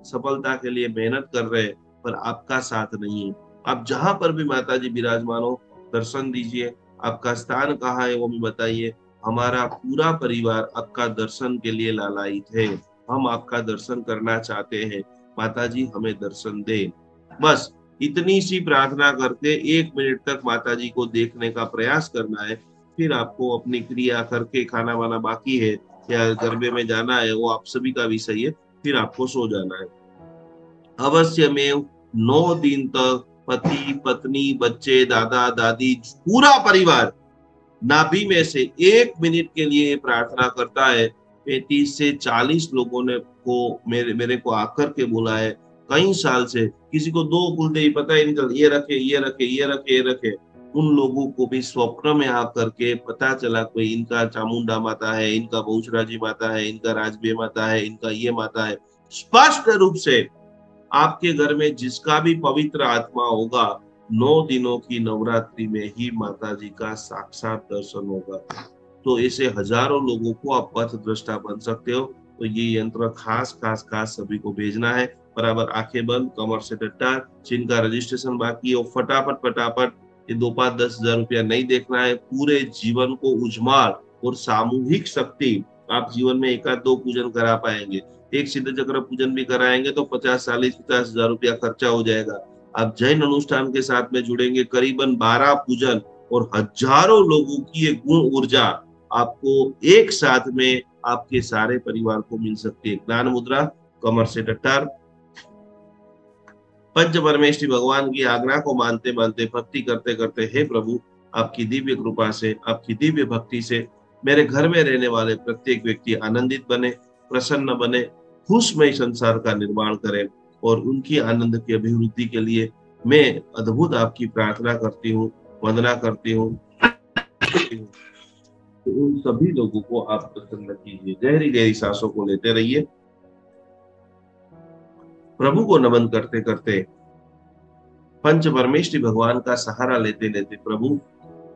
B: सफलता के लिए मेहनत कर रहे हैं, पर आपका साथ नहीं है। आप जहां पर भी माता जी विराजमान हो दर्शन दीजिए। आपका स्थान कहाँ है वो भी बताइए। हमारा पूरा परिवार आपका दर्शन के लिए लालायित है, हम आपका दर्शन करना चाहते हैं, माता जी हमें दर्शन दे। बस इतनी सी प्रार्थना करके 1 मिनट तक माता जी को देखने का प्रयास करना है। फिर आपको अपनी क्रिया करके, खाना वाना बाकी है या गरबे में जाना है, वो आप सभी का विषय है, फिर आपको सो जाना है। अवश्य में 9 दिन तक पति पत्नी बच्चे दादा दादी पूरा परिवार नाभि में से 1 मिनट के लिए प्रार्थना करता है। 35 से 40 लोगों ने मेरे को आकर के बोला है कई साल से, किसी को 2 कुलदेवी पता ही नहीं, ये रखे ये रखे ये रखे ये रखे। उन लोगों को भी स्वप्न में आकर के पता चला कोई इनका चामुंडा माता है, इनका बहुचराजी माता है, इनका राजबे माता है, इनका ये माता है। स्पष्ट रूप से आपके घर में जिसका भी पवित्र आत्मा होगा 9 दिनों की नवरात्रि में ही माता जी का साक्षात दर्शन होगा। तो ऐसे हजारों लोगों को आप पथ दृष्टा बन सकते हो। तो ये यंत्र खास सभी को भेजना है। बराबर आंखें बंद, कमर से डट्टा, जिनका रजिस्ट्रेशन बाकी है वो फटाफट ये 2-5 10 हजार रुपया नहीं देखना है। पूरे जीवन को उजमाल और सामूहिक शक्ति आप जीवन में 1-2 पूजन करा पाएंगे। एक सिद्ध चक्र पूजन भी कराएंगे तो 50 हजार रुपया खर्चा हो जाएगा। आप जैन अनुष्ठान के साथ में जुड़ेंगे, करीबन 12 पूजन और हजारों लोगों की ये गुण ऊर्जा आपको एक साथ में आपके सारे परिवार को मिल सकती है। ज्ञान मुद्रा, कमर से डट्टार, पंच परमेश्वरी भगवान की आज्ञा को मानते मानते भक्ति करते करते, हे प्रभु आपकी दिव्य कृपा से, आपकी दिव्य भक्ति से मेरे घर में रहने वाले प्रत्येक व्यक्ति आनंदित बने, प्रसन्न बने, खुशमय संसार का निर्माण करें। और उनकी आनंद की अभिवृद्धि के लिए मैं अद्भुत आपकी प्रार्थना करती हूँ, वंदना करती हूँ। तो उन सभी लोगों को आप प्रसन्न कीजिए। गहरी गहरी सांसों को लेते रहिए। प्रभु को नमन करते करते, पंच परमेश्वरी भगवान का सहारा लेते लेते, प्रभु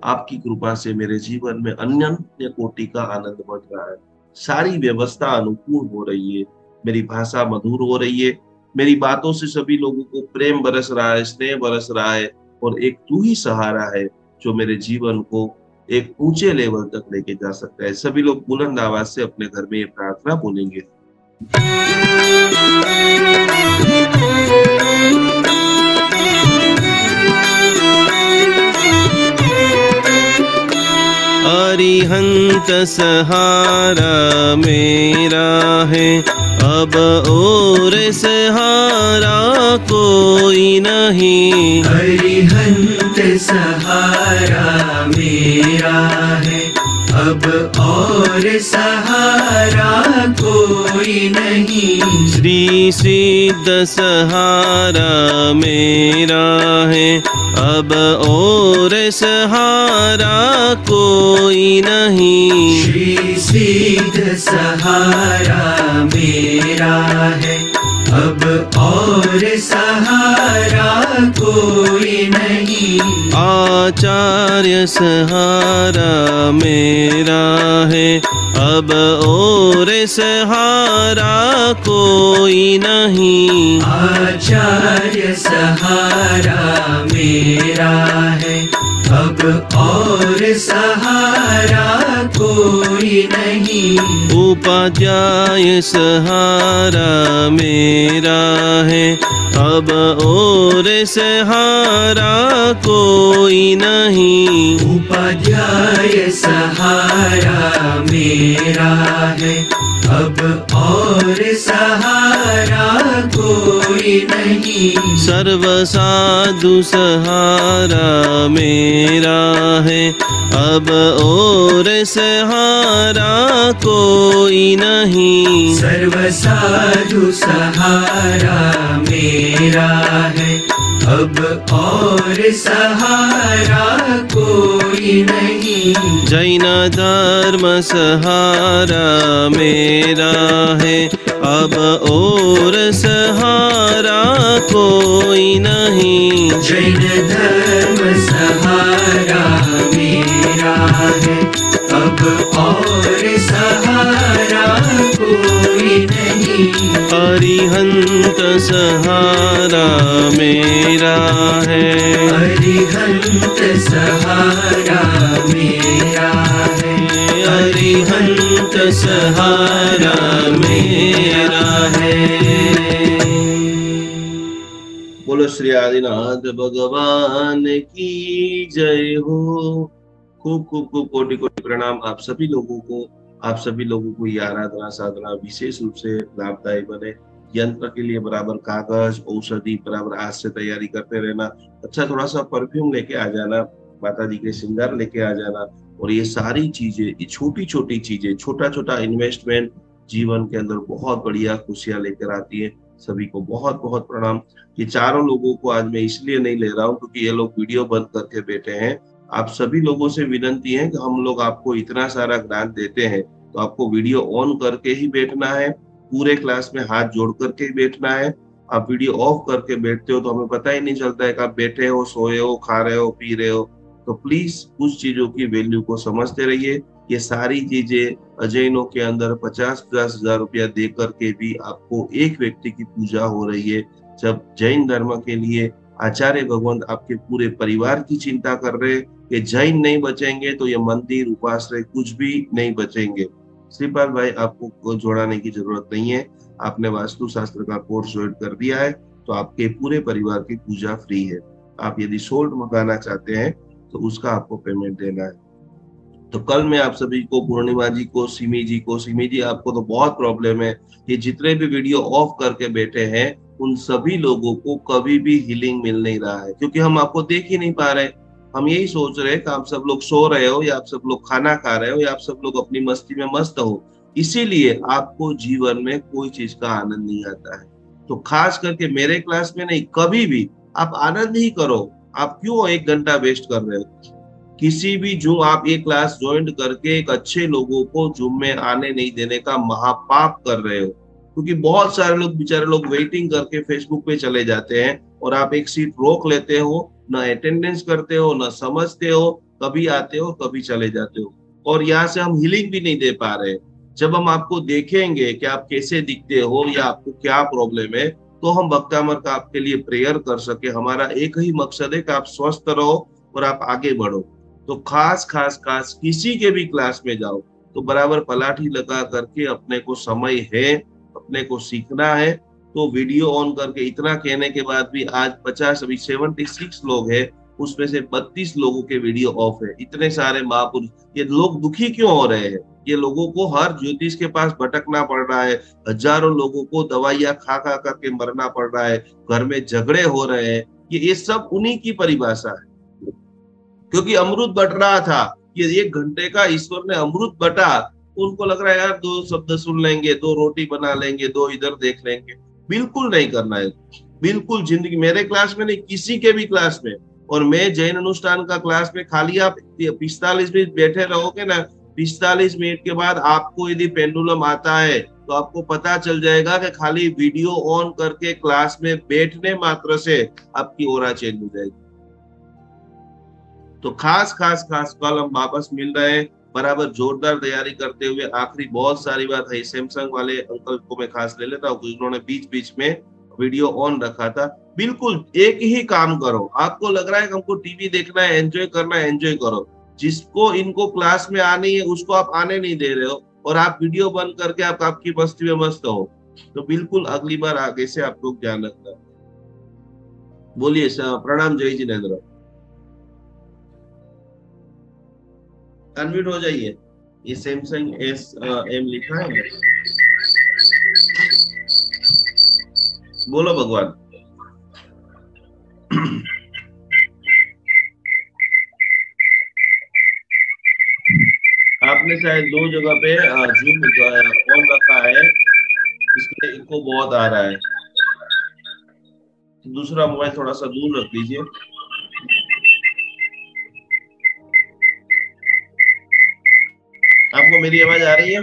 B: आपकी कृपा से मेरे जीवन में अन्य कोटि का आनंद बढ़ रहा है। सारी व्यवस्था अनुकूल हो रही है, मेरी भाषा मधुर हो रही है, मेरी बातों से सभी लोगों को प्रेम बरस रहा है, स्नेह बरस रहा है। और एक तू ही सहारा है जो मेरे जीवन को एक ऊंचे लेवल तक लेके जा सकता है। सभी लोग बुलंद आवाज से अपने घर में ये प्रार्थना बोलेंगे।
E: अरिहंत सहारा मेरा है, अब और सहारा कोई नहीं।
F: अरिहंत सहारा मेरा है, अब और सहारा कोई नहीं।
E: श्री सिद्ध सहारा मेरा है, अब और सहारा कोई नहीं।
F: श्री सिद्ध सहारा मेरा है, अब और सहारा कोई नहीं।
E: आचार्य सहारा मेरा है, अब और सहारा कोई नहीं।
F: आचार्य सहारा मेरा है, अब और सहारा कोई नहीं।
E: उपाध्याय सहारा मेरा है, अब और सहारा कोई नहीं।
F: उपाध्याय सहारा मेरा है, अब और सहारा कोई नहीं।
E: सर्व साधु सहारा मेरा है, अब और सहारा कोई नहीं।
F: सर्व साधु सहारा मेरा है, अब और सहारा कोई नहीं।
E: जैन धर्म सहारा मेरा है, अब और सहारा कोई नहीं।
F: जैन धर्म सहारा मेरा है, अब और सहारा कोई नहीं।
E: अरिहंत सहारा मेरा है,
F: अरिहंत सहारा मेरा है।
E: अरिहंत सहारा मेरा है।
B: बोलो श्री आदिनाथ भगवान की जय हो। खूब खूब खूब कोटि कोटि प्रणाम आप सभी लोगों को। आप सभी लोगों को ये आराधना साधना विशेष रूप से लाभदायी बने। यंत्र के लिए बराबर कागज, औषधि बराबर आज से तैयारी करते रहना। अच्छा, थोड़ा सा परफ्यूम लेके आ जाना, माता जी के श्रृंगार लेके आ जाना। और ये सारी चीजें, ये छोटी छोटी चीजें, छोटा छोटा इन्वेस्टमेंट जीवन के अंदर बहुत बढ़िया खुशियां लेकर आती है। सभी को बहुत बहुत प्रणाम। ये चारों लोगों को आज मैं इसलिए नहीं ले रहा हूँ क्योंकि ये लोग वीडियो बंद करके बैठे हैं। आप सभी लोगों से विनती है कि हम लोग आपको इतना सारा ज्ञान देते हैं तो आपको वीडियो ऑन करके ही बैठना है, पूरे क्लास में हाथ जोड़ करके ही बैठना है। आप वीडियो ऑफ करके बैठते हो तो हमें पता ही नहीं चलता है कि आप बैठे हो, सोए हो, खा रहे हो, पी रहे हो। तो प्लीज कुछ चीजों की वैल्यू को समझते रहिए। ये सारी चीजें अजैनों के अंदर 50-50 हजार रुपया दे करके भी आपको एक व्यक्ति की पूजा हो रही है। जब जैन धर्म के लिए आचार्य भगवंत आपके पूरे परिवार की चिंता कर रहे हैं कि जैन नहीं बचेंगे तो ये मंदिर, उपाश्रय कुछ भी नहीं बचेंगे। श्रीपाल भाई, आपको जोड़ाने की जरूरत नहीं है। आपने वास्तु शास्त्र का कोर्स ज्वाइन कर दिया है तो आपके पूरे परिवार की पूजा फ्री है। आप यदि सोल्ट मंगाना चाहते हैं तो उसका आपको पेमेंट देना है। तो कल मैं आप सभी को, पूर्णिमा जी को, सिमी जी आपको तो बहुत प्रॉब्लम है। ये जितने भी वीडियो ऑफ करके बैठे हैं उन सभी लोगों को कभी भी हीलिंग मिल नहीं रहा है क्योंकि हम आपको देख ही नहीं पा रहे। हम यही सोच रहे हैं कि आप सब लोग सो रहे हो या आप सब लोग खाना खा रहे हो या आप सब लोग अपनी मस्ती में मस्त हो, इसीलिए आपको जीवन में कोई चीज का आनंद नहीं आता है। तो खास करके मेरे क्लास में नहीं, कभी भी आप आनंद ही करो। आप क्यों 1 घंटा वेस्ट कर रहे हो? किसी भी जूम आप ये क्लास ज्वाइन करके एक अच्छे लोगों को जूम में आने नहीं देने का महापाप कर रहे हो, क्योंकि बहुत सारे लोग, बेचारे लोग वेटिंग करके फेसबुक पे चले जाते हैं और आप एक सीट रोक लेते हो, ना अटेंडेंस करते हो, ना समझते हो, कभी आते हो कभी चले जाते हो। और यहाँ से हम हीलिंग भी नहीं दे पा रहे। जब हम आपको देखेंगे कि आप कैसे दिखते हो या आपको क्या प्रॉब्लम है तो हम भक्तामर का आपके लिए प्रेयर कर सके। हमारा एक ही मकसद है कि आप स्वस्थ रहो और आप आगे बढ़ो। तो खास किसी के भी क्लास में जाओ तो बराबर पलाठी लगा करके अपने को समय है, अपने को सीखना है। तो वीडियो ऑन करके इतना कहने के बाद भी आज 76 लोग हैं, उसमें से 32 लोगों के वीडियो ऑफ है। इतने सारे महापुरुष, ये लोग दुखी क्यों हो रहे हैं? ये लोगों को हर ज्योतिष के पास भटकना पड़ रहा है, हजारों लोगों को दवाइयां खा खा करके मरना पड़ रहा है, घर में झगड़े हो रहे हैं। ये सब उन्हीं की परिभाषा है, क्योंकि अमृत बट रहा था। ये 1 घंटे का ईश्वर ने अमृत बटा, उनको लग रहा है यार 2 शब्द सुन लेंगे, 2 रोटी बना लेंगे, 2 इधर देख लेंगे। बिल्कुल नहीं करना है, बिल्कुल जिंदगी। मेरे क्लास में नहीं, किसी के भी क्लास में। और मैं जैन अनुष्ठान का क्लास में खाली आप 45 मिनट बैठे रहोगे ना, 45 मिनट के बाद आपको यदि पेंडुलम आता है तो आपको पता चल जाएगा कि खाली वीडियो ऑन करके क्लास में बैठने मात्र से आपकी ओरा चेंज हो जाएगी। तो खास कल हम वापस मिल रहे हैं, बराबर जोरदार तैयारी करते हुए। आखिरी बहुत सारी बात है, सैमसंग वाले अंकल को मैं खास ले लेता हूँ, उन्होंने बीच में वीडियो ऑन रखा था। बिल्कुल एक ही काम करो। आपको लग रहा है कि हमको टीवी देखना है, एंजॉय करना है, एंजॉय करो। जिसको इनको क्लास में आनी है उसको आप आने नहीं दे रहे हो और आप वीडियो बंद करके आप आपकी मस्ती में मस्त हो। तो बिल्कुल अगली बार आगे से आप लोग ध्यान रखना। बोलिए प्रणाम। जय जिनेंद्र। अनम्यूट हो जाइए। ये सैमसंग SM लिखा है। बोलो भगवान। आपने शायद 2 जगह पे जूम ऑन रखा है, इसलिए इनको बहुत आ रहा है। दूसरा मोबाइल थोड़ा सा दूर रख लीजिए। आपको मेरी आवाज आ रही है?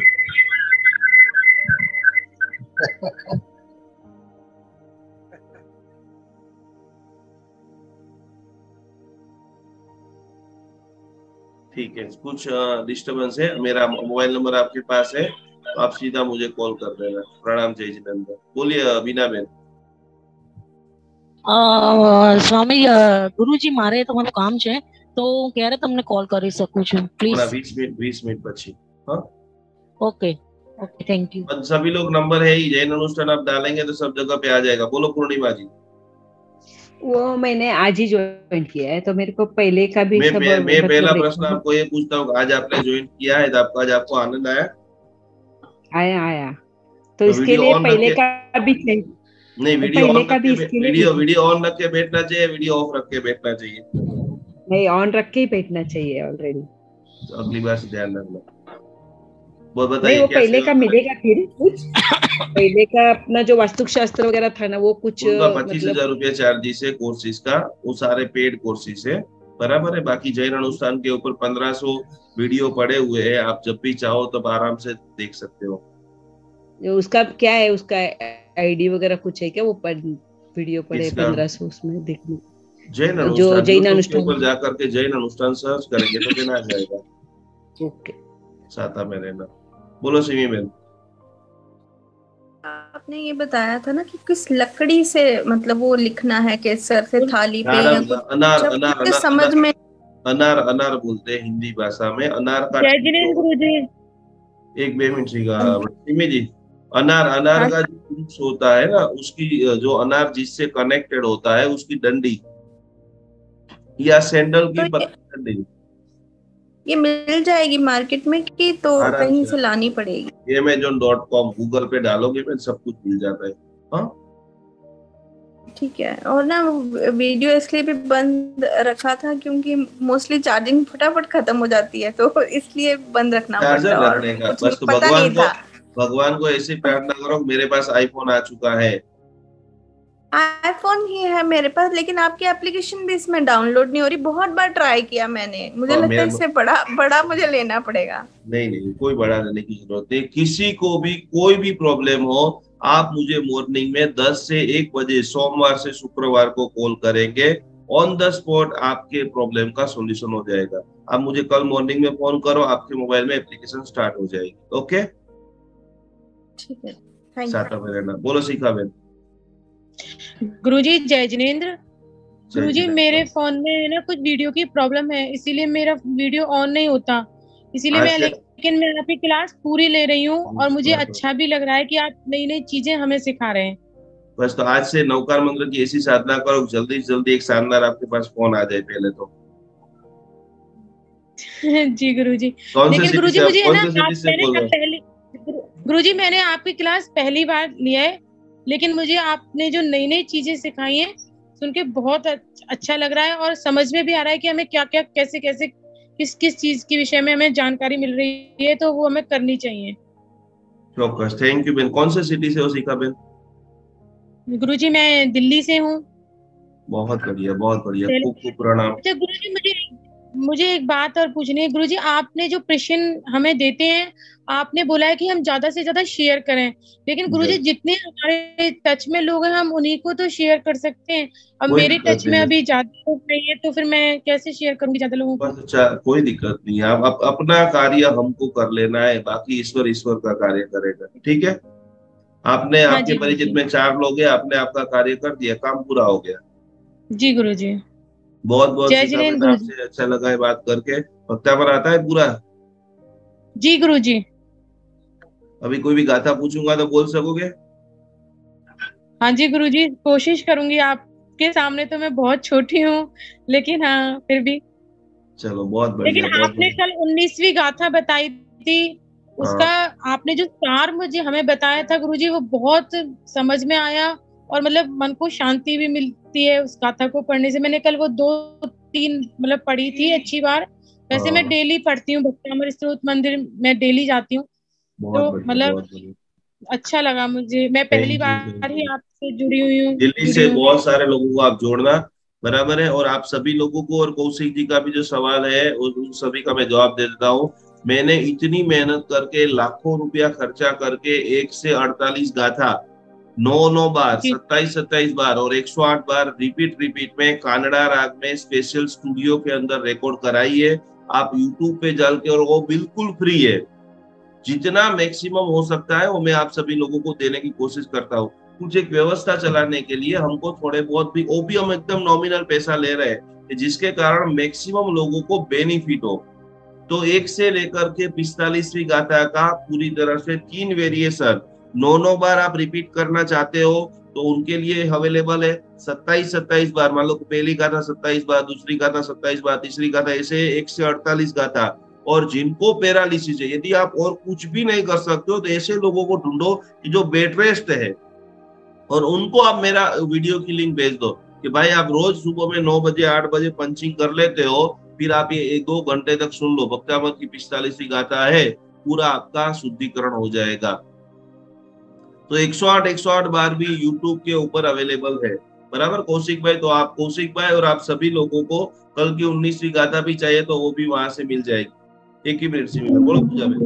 B: ठीक है, कुछ डिस्टरबेंस है। मेरा मोबाइल नंबर आपके पास है तो आप सीधा मुझे कॉल कर देना। प्रणाम। जय जिनेंद्र। बोलिए बीना बेन।
G: સ્વામી ગુરુજી મારે તમારું કામ છે તો ક્યારે તમને કોલ કરી શકું છું પ્લીઝ?
B: 20 मिनट પછી। हाँ
G: ओके ओके, थैंक यू।
B: सभी लोग नंबर है ही, जैन अनुष्ठान आप डालेंगे तो सब जगह पे आ जाएगा। बोलो पूर्णिमा जी।
C: वो मैंने आज ही ज्वाइन किया है तो मेरे को पहले का भी सब
B: मैं पहला प्रश्न आपको ये पूछता हूँ, आज आपने ज्वाइन किया है तो आपको आज आपको आनंद आया?
C: आया। तो इसके
B: वीडियो
C: लिए
B: ऑन
C: पहले
B: रखे,
C: का भी चाहिए।
B: नहीं वीडियो
C: पहले
B: ऑन
C: का
B: रख
C: भी
B: के
C: इसके लिए
B: वीडियो ऑन रख के बैठना चाहिए, वीडियो ऑफ रख के बैठना चाहिए।
C: नहीं, ऑन रख के ही बैठना चाहिए ऑलरेडी।
B: तो अगली बार से ध्यान रखना। वो
C: नहीं,
B: बताइए
C: वो
B: कैसे
C: पहले का मिलेगा फिर कुछ। पहले का अपना जो वास्तुशास्त्र वगैरह था ना, वो कुछ
B: उनका
C: मतलब
B: 25,000 रुपया चार्जेस है कोर्सेज का, वो सारे पेड कोर्सेज है, बराबर है। बाकी जैन अनुष्ठान के ऊपर 1500 वीडियो पड़े हुए हैं, आप जब भी चाहो तब आराम से देख सकते हो।
C: उसका क्या है, उसका आईडी वगैरह कुछ है क्या? वो वीडियो पड़े
B: इसका
C: 1500 उसमें देखने
B: जैन
C: जो
B: अनुष्ठान
C: जैन
B: YouTube के
C: अनुष्ठान।
B: ऊपर जाकर के जैन अनुष्ठान सर्च करेंगे तो देना आ जाएगा।
C: ओके,
B: साथा में रहना। बोलो सिमी बहन।
H: आपने ये बताया था ना कि किस लकड़ी से मतलब वो लिखना है, केसर से थाली पे या कुछ,
B: अनार
H: जब
B: अनार
H: मुझे
B: अनार
H: समझ में।
B: अनार अनार बोलते हैं हिंदी भाषा में। अनार का
G: जय जिनेंद्र गुरुजी।
B: एक बेमिनट सिमी जी, अनार
H: हाँ,
B: का जो fruits होता है ना, उसकी जो अनार जिससे कनेक्टेड होता है उसकी डंडी या सैंडल की
H: तो
B: डंडी
H: ये मिल जाएगी मार्केट में कि तो
B: आराम
H: कहीं
B: से
H: से लानी पड़ेगी?
B: amazon.com गूगल पे डालोगे में सब कुछ मिल जाता है। हाँ
H: ठीक है। और ना वीडियो इसलिए भी बंद रखा था क्योंकि मोस्टली चार्जिंग फटाफट खत्म हो जाती है, तो इसलिए बंद रखना
B: चार्जर
H: पड़ता, और
B: रखने का
H: कुछ
B: बस। तो
H: पता नहीं था।
B: भगवान को ऐसे प्रार्थना करो, मेरे पास आईफोन आ चुका है।
H: आईफोन ही है मेरे पास, लेकिन आपकी एप्लीकेशन भी इसमें डाउनलोड नहीं हो रही। बहुत बार ट्राई किया मैंने, मुझे लगता है इससे बड़ा मुझे लेना पड़ेगा।
B: नहीं, कोई बड़ा लेने की जरूरत नहीं। किसी को भी कोई भी प्रॉब्लम हो, आप मुझे मॉर्निंग में 10 से 1 बजे सोमवार से शुक्रवार को कॉल करेंगे। ऑन द स्पॉट आपके प्रॉब्लम का सॉल्यूशन हो जाएगा। आप मुझे कल मॉर्निंग में फोन करो, आपके मोबाइल में एप्लीकेशन स्टार्ट हो जाएगी। ओके,
H: ठीक है, थैंक यू।
B: साथा में रहना। बोलो शिखा बहन।
G: गुरुजी जय जिनेंद्र। गुरुजी
B: जिनेंद्र।
G: मेरे फोन में ना कुछ वीडियो की प्रॉब्लम है, इसीलिए मेरा वीडियो ऑन नहीं होता। इसीलिए लेकिन मैं आपकी क्लास पूरी ले रही हूँ और मुझे अच्छा भी लग रहा है कि आप नई नई चीजें हमें सिखा रहे हैं।
B: बस तो आज से नवकार मंत्र की ऐसी साधना करो, जल्दी से जल्दी एक शानदार आपके पास फोन आ जाए पहले तो।
G: जी गुरुजी।
B: कौन से
G: लेकिन
B: सिटी
G: गुरुजी
B: से,
G: मुझे है
B: कौन
G: ना,
B: से सिटी से बोल रहे हो?
G: गुरुजी मैंने आपकी क्लास पहली बार लिया है, लेकिन मुझे आपने जो नई नई चीजें सिखाई हैं सुन के बहुत अच्छा लग रहा है और समझ में भी आ रहा है कि हमें क्या क्या कैसे कैसे किस किस चीज के विषय में हमें जानकारी मिल रही है, तो वो हमें करनी चाहिए।
B: चौक्कस, थैंक यू बहन। कौन से सिटी से हो शिखा बहन?
G: गुरुजी मैं दिल्ली से हूँ।
B: बहुत बढ़िया, बहुत बढ़िया, खूब खूब प्रणाम।
G: अच्छा गुरुजी, मुझे एक बात और पूछनी है। गुरुजी आपने जो प्रश्न हमें देते हैं, आपने बोला है कि हम ज्यादा से ज्यादा शेयर करें, लेकिन गुरुजी जितने हमारे टच में लोग हैं हम उन्हीं को तो शेयर कर सकते हैं। अब मेरे टच में अभी ज्यादा लोग नहीं है, तो फिर मैं कैसे शेयर करूंगी ज्यादा लोगों को?
B: अच्छा, कोई दिक्कत नहीं है। आप अपना कार्य हमको कर लेना है, बाकी ईश्वर का कार्य करेगा। ठीक है, आपने आपके परिचित में 4 लोग हैं, आपने आपका कार्य कर दिया, काम पूरा हो गया।
G: जी गुरुजी।
B: बहुत बहुत आपसे अच्छा लगा है बात करके। वक्तावर आता है पूरा?
G: जी गुरुजी।
B: अभी कोई भी गाथा पूछूंगा तो बोल सकोगे?
G: हाँ जी गुरुजी, कोशिश करूंगी। आपके सामने तो मैं बहुत छोटी हूँ, लेकिन हाँ फिर भी।
B: चलो बहुत बढ़िया।
G: लेकिन आपने कल 19वीं गाथा बताई थी, उसका आपने जो सार मुझे हमें बताया था गुरुजी, वो बहुत समझ में आया और मतलब मन को शांति भी मिलती है उस गाथा को पढ़ने से। मैंने कल वो 2-3 मतलब पढ़ी थी अच्छी बार। वैसे मैं डेली पढ़ती हूँ, भक्तामृत स्त्रोत मंदिर में डेली जाती हूँ, तो मतलब अच्छा लगा मुझे। मैं पहली बार ही आपसे जुड़ी हुई हूँ।
B: दिल्ली से बहुत सारे लोगों को आप जोड़ना, बराबर है। और आप सभी लोगों को, और कौशिक जी का भी जो सवाल है उन सभी का मैं जवाब दे देता हूँ। मैंने इतनी मेहनत करके लाखों रुपया खर्चा करके 1 से 48 गाथा 9 बार 27 बार और 108 बार रिपीट में कानड़ा राग में स्पेशल स्टूडियो के अंदर रिकॉर्ड कराई है। आप यूट्यूब पे जाल के, और वो बिल्कुल फ्री है। जितना मैक्सिमम हो सकता है वो मैं आप सभी लोगों को देने की कोशिश करता हूँ। कुछ एक व्यवस्था चलाने के लिए हमको थोड़े बहुत भी, वो भी हम एकदम नॉमिनल पैसा ले रहे हैं, जिसके कारण मैक्सिमम लोगों को बेनिफिट हो। तो 1 से लेकर के 45वीं गाथा का पूरी तरह से 3 वेरिएशन 9 बार आप रिपीट करना चाहते हो तो उनके लिए अवेलेबल है। 27 बार, मान लो पहली गाथा 27 बार, दूसरी गाथा 27 बार, तीसरी गाथा, ऐसे 1 से 48 गाथा और जिनको पैरालिसिस है, यदि आप और कुछ भी नहीं कर सकते हो तो ऐसे लोगों को ढूंढो जो बेड रेस्ट है और उनको आप मेरा वीडियो की लिंक भेज दो कि भाई आप रोज सुबह में 9 बजे 8 बजे पंचिंग कर लेते हो, फिर आप ये 1-2 घंटे तक सुन लो, भक्तामृत की 45वीं गाथा है, पूरा आपका शुद्धिकरण हो जाएगा। तो 108 बार भी यूट्यूब के ऊपर अवेलेबल है, बराबर कौशिक भाई। तो आप कौशिक भाई और आप सभी लोगों को कल की 19वीं गाथा भी चाहिए तो वो भी वहां से मिल जाएगी। एक ही मिनट से मिला, बोलो पूजा भाई।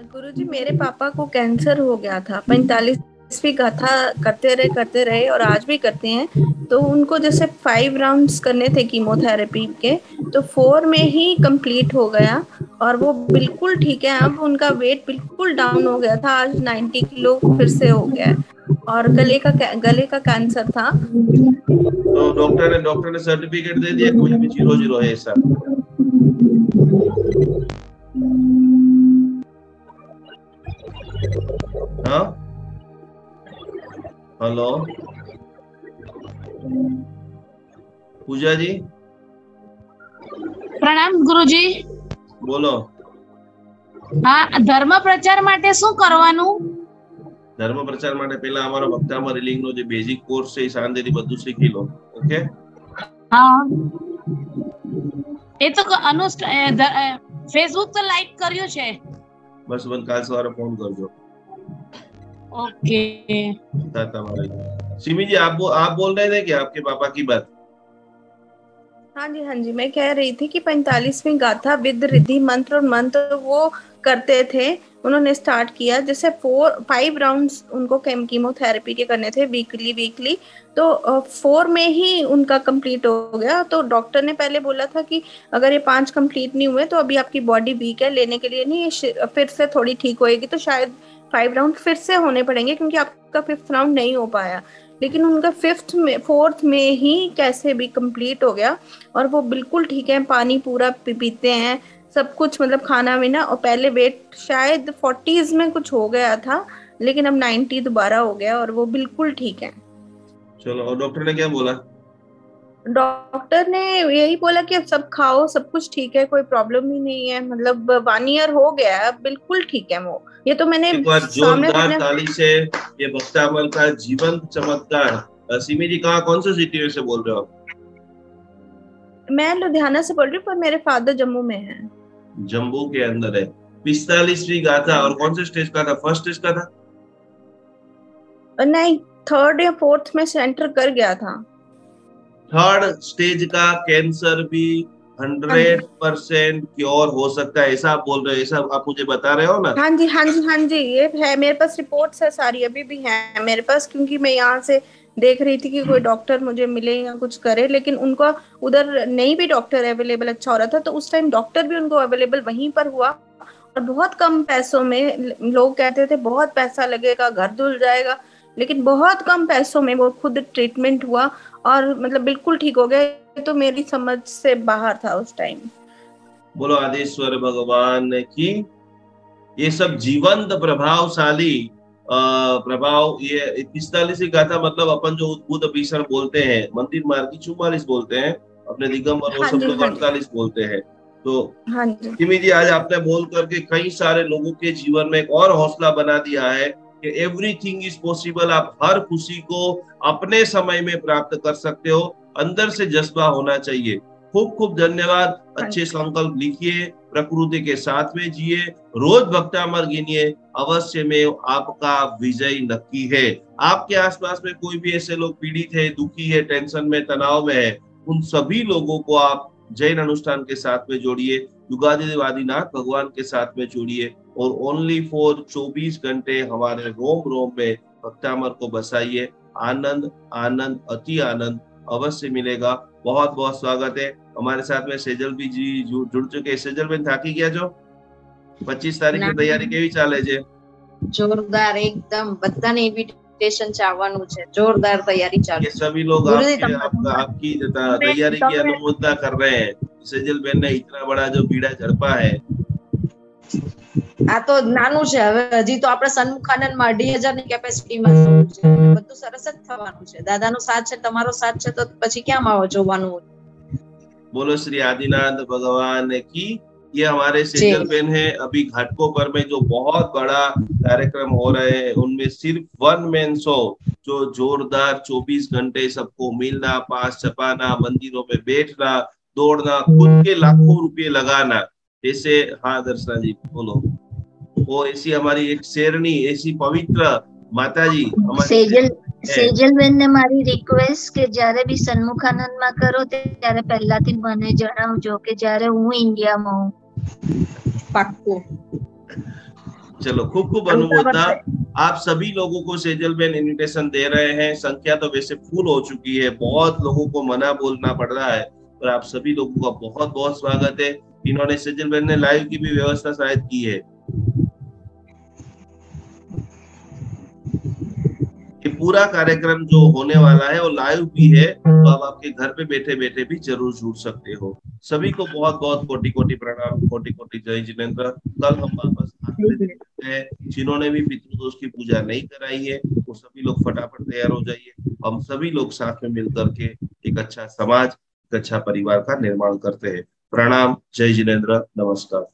H: गुरुजी मेरे पापा को कैंसर हो गया था, 45वीं गाथा करते रहे और आज भी करते हैं। तो उनको जैसे 5 राउंड्स करने थे कीमोथेरेपी के, तो 4 में ही कंप्लीट हो गया और वो बिल्कुल ठीक है। अब उनका वेट बिल्कुल डाउन हो गया था, आज 90 किलो फिर से हो गया और गले का कैंसर था।
B: तो डॉक्टर ने सर्टिफिकेट दे दिया कोई भी 0 है ऐसा? हाँ, हेलो पूजा जी।
I: પ્રણામ ગુરુજી।
B: બોલો।
I: હા, ધર્મ પ્રચાર માટે શું કરવાનું?
B: ધર્મ પ્રચાર માટે પહેલા અમારો ભક્તામૃત રીલિંગ નો જે બેઝિક કોર્સ છે એ શાંતિથી બધું શીખી લો, ઓકે?
I: હા, એ તો ફેસબુક તો લાઈક કર્યું છે।
B: બસ બંધ, કાલ સવારે ફોન કરજો।
I: ओके।
B: सिमी जी आप बोल रहे थे कि आपके पापा की बात?
H: हाँ जी, मैं कह रही थी कि 45वीं गाथा विद रिद्धि मंत्र और मंत्र वो करते थे, उन्होंने स्टार्ट किया। जैसे 5 राउंड्स उनको कीमोथेरेपी के करने थे वीकली, तो 4 में ही उनका कंप्लीट हो गया। तो डॉक्टर ने पहले बोला था कि अगर ये 5 कंप्लीट नहीं हुए तो अभी आपकी बॉडी वीक है, लेने के लिए नहीं, फिर से थोड़ी ठीक होएगी, तो शायद 5 राउंड फिर से होने पड़ेंगे क्योंकि आपका 5th राउंड नहीं हो पाया। लेकिन उनका 4th में ही कैसे भी कंप्लीट हो गया और वो बिल्कुल ठीक है, पानी पूरा पीते हैं, सब कुछ मतलब खाना पीना। और पहले वेट शायद 40s में कुछ हो गया था, लेकिन अब 90 दोबारा हो गया और वो बिल्कुल ठीक है।
B: चलो, और डॉक्टर ने क्या बोला?
H: डॉक्टर ने यही बोला कि अब सब खाओ, सब कुछ ठीक है, कोई प्रॉब्लम ही नहीं है। मतलब 1 ईयर हो गया है, अब बिल्कुल ठीक है वो। ये तो मैंने
B: जोरदार ताली से ये भक्तामृत का जीवंत चमत्कार। सिमी जी कौन सी सिटी से बोल रहे हो आप?
H: मैं लुधियाना से बोल रही हूँ, पर मेरे फादर जम्मू में है।
B: जम्मू के अंदर है। 45वीं गाथा और कौन से स्टेज का था? फर्स्ट स्टेज का था?
H: नहीं, 3rd या 4th में सेंटर कर गया था।
B: 3rd स्टेज का कैंसर भी 100% क्योर हो सकता है, ऐसा आप बोल रहे हो? ऐसा आप मुझे बता रहे हो ना?
H: हाँ जी, ये है, मेरे पास रिपोर्ट्स है सारी, अभी भी है मेरे पास, क्योंकि मैं यहाँ से देख रही थी कि कोई डॉक्टर मुझे मिले या कुछ करे, लेकिन उनको उधर नहीं भी डॉक्टर अवेलेबल अच्छा हो रहा था। तो उस टाइम डॉक्टर भी उनको अवेलेबल वहीं पर हुआ और बहुत कम पैसों में। लोग कहते थे बहुत पैसा लगेगा, घर धुल जाएगा, लेकिन बहुत कम पैसों में वो खुद ट्रीटमेंट हुआ और मतलब बिल्कुल ठीक हो गया। तो मेरी समझ से बाहर था उस टाइम।
B: बोलो आदिश्वर भगवान की। ये सब जीवंत प्रभावशाली प्रभाव, ये 45वीं गाथा मतलब अपन जो उद्भूत भीषण बोलते हैं, मंदिर मार्गी 44 बोलते हैं, अपने दिगंबर वो सब लोग 48 बोलते हैं। तो सिमी जी आज आपने बोल करके कई सारे लोगों के जीवन में एक और हौसला बना दिया है कि एवरीथिंग इज पॉसिबल। आप हर खुशी को अपने समय में प्राप्त कर सकते हो, अंदर से जज्बा होना चाहिए। खूब खूब धन्यवाद। अच्छे संकल्प लिखिए, प्रकृति के साथ में जिए, रोज भक्तामृत गिनिए, अवश्य में आपका विजय नक्की है। आपके आसपास में कोई भी ऐसे लोग पीड़ित है, दुखी है, टेंशन में, तनाव में है, उन सभी लोगों को आप जैन अनुष्ठान के साथ में जोड़िए, युगादिदेव आदिनाथ भगवान के साथ में जोड़िए और ओनली फॉर 24 घंटे हमारे रोम रोम में भक्तामृत को बसाइए। आनंद आनंद अति आनंद अवश्य मिलेगा। बहुत बहुत स्वागत है। हमारे साथ में सेजल भी जी जुड़ चुके हैं। सेजल बेन थाकी गया जो 25 तारीख की तैयारी केवी चाले छे?
J: जोरदार एकदम, बधाने इन्विटेशन चाहवानुं छे, जोरदार तैयारी चालू।
B: ये सभी लोग आपकी तैयारी की अनुमोदना कर रहे हैं। सेजल बेन ने इतना बड़ा जो बीड़ा झड़पा है।
J: आ तो नाનું છે, હવે હજી તો આપણે સન્મુખાનંદમાં 2,000 ની કેપેસિટીમાં જવું છે, બધું સરસ જ થવાનું છે। દાદાનો સાથ છે, તમારો સાથ છે, તો પછી ક્યાં માવો જોવાનું હોય।
B: बोलो श्री आदिनाथ भगवान की। ये हमारे सेजल बहन है। अभी घाटकोपर में जो बहुत बड़ा कार्यक्रम हो रहे हैं उनमें सिर्फ 1 मैन शो, जो जोरदार 24 घंटे सबको मिलना, पास छपाना, मंदिरों में बैठना, दौड़ना, खुद के लाखों रुपए लगाना, ऐसे। हाँ दर्शना जी बोलो। वो ऐसी हमारी एक शेरनी, ऐसी पवित्र माता जी हमारी
D: સેજલબેન ને મારી રિક્વેસ્ટ કે જ્યારે બી સન્મુખાનંદમાં કરો ત્યારે પહેલાથી મને જણાવજો કે જ્યારે હું ઇન્ડિયામાં હું।
C: पाक्को।
B: चलो खूब खूब अनुमोदना। आप सभी लोगों को सेजलबेन इन्विटेशन दे रहे हैं। संख्या तो वैसे फुल हो चुकी है, बहुत लोगों को मना बोलना पड़ रहा है, पर आप सभी लोगों का बहुत बहुत स्वागत है। इन्होंने सेजलबेन ने लाइव की भी व्यवस्था शायद की है। ये पूरा कार्यक्रम जो होने वाला है वो लाइव भी है, तो आप आपके घर पे बैठे बैठे भी जरूर जुड़ सकते हो। सभी को बहुत बहुत कोटि कोटि प्रणाम, कोटि कोटि जय जिनेंद्र। कल हम वापस हैं। जिन्होंने भी पितृदोष की पूजा नहीं कराई है वो सभी लोग फटाफट तैयार हो जाइए। हम सभी लोग साथ में मिल करके एक अच्छा समाज, एक अच्छा परिवार का निर्माण करते हैं। प्रणाम, जय जिनेंद्र, नमस्कार।